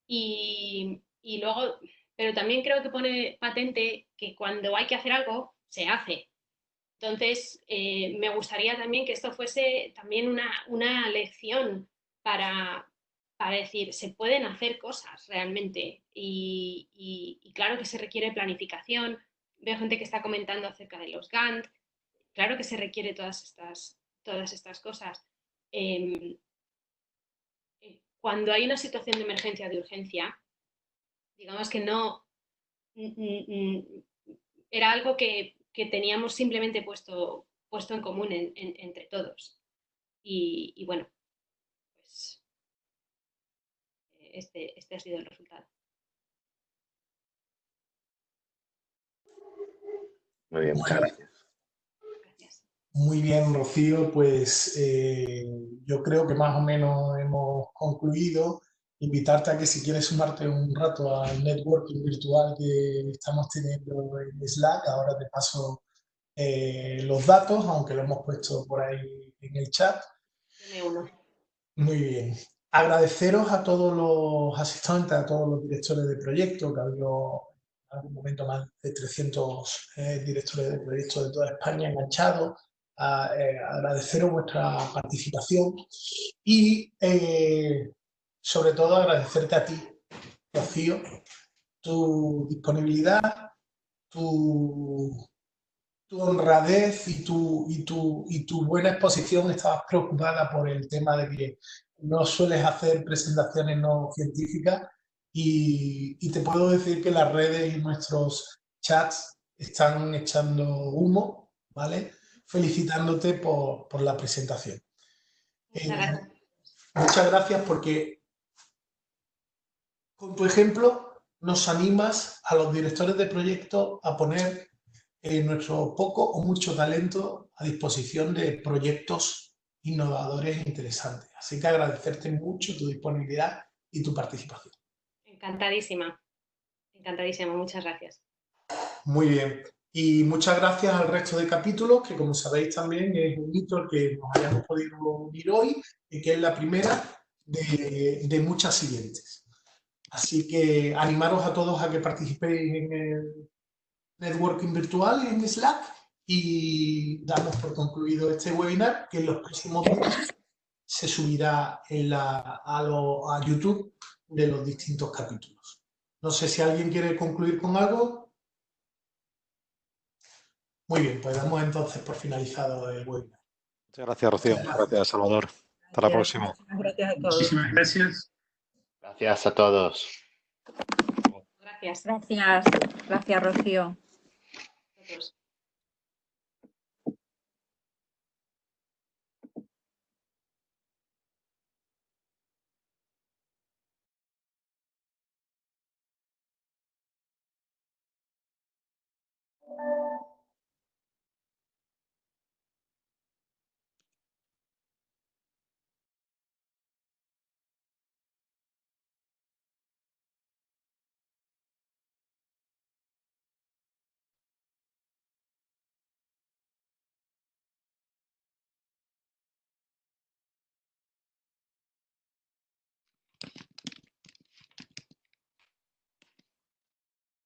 Y luego, pero también creo que pone patente que cuando hay que hacer algo, se hace. Entonces, me gustaría también que esto fuese también una lección para decir, se pueden hacer cosas realmente y claro que se requiere planificación. Veo gente que está comentando acerca de los Gantt. Claro que se requiere todas estas cosas. Cuando hay una situación de emergencia, de urgencia, digamos que no era algo que teníamos simplemente puesto en común entre todos. Y bueno, pues este ha sido el resultado. Muy bien, muchas gracias. Gracias. Muy bien, Rocío, pues yo creo que más o menos hemos concluido. Invitarte a que si quieres sumarte un rato al networking virtual que estamos teniendo en Slack, ahora te paso los datos, aunque lo hemos puesto por ahí en el chat. Yo me uno. Muy bien. Agradeceros a todos los asistentes, a todos los directores de proyecto, que ha habido en algún momento más de 300 directores de proyecto de toda España enganchados. Agradeceros vuestra participación y sobre todo agradecerte a ti, Rocío, tu disponibilidad, tu honradez y tu buena exposición. Estabas preocupada por el tema de que no sueles hacer presentaciones no científicas y te puedo decir que las redes y nuestros chats están echando humo, ¿vale? Felicitándote por la presentación. Muchas gracias. Muchas gracias porque con tu ejemplo nos animas a los directores de proyectos a poner nuestro poco o mucho talento a disposición de proyectos innovadores e interesantes. Así que agradecerte mucho tu disponibilidad y tu participación. Encantadísima, encantadísima, muchas gracias. Muy bien. Y muchas gracias al resto de capítulos, que como sabéis también es un hito el que nos hayamos podido unir hoy y que es la primera de muchas siguientes. Así que animaros a todos a que participéis en el networking virtual en Slack y damos por concluido este webinar, que en los próximos días se subirá a YouTube de los distintos capítulos. No sé si alguien quiere concluir con algo. Muy bien, pues damos entonces por finalizado el webinar. Muchas gracias, Rocío. Gracias, Salvador. Hasta la próxima. Gracias a todos. Muchísimas gracias. Gracias a todos. Gracias. Gracias, gracias, Rocío. A todos.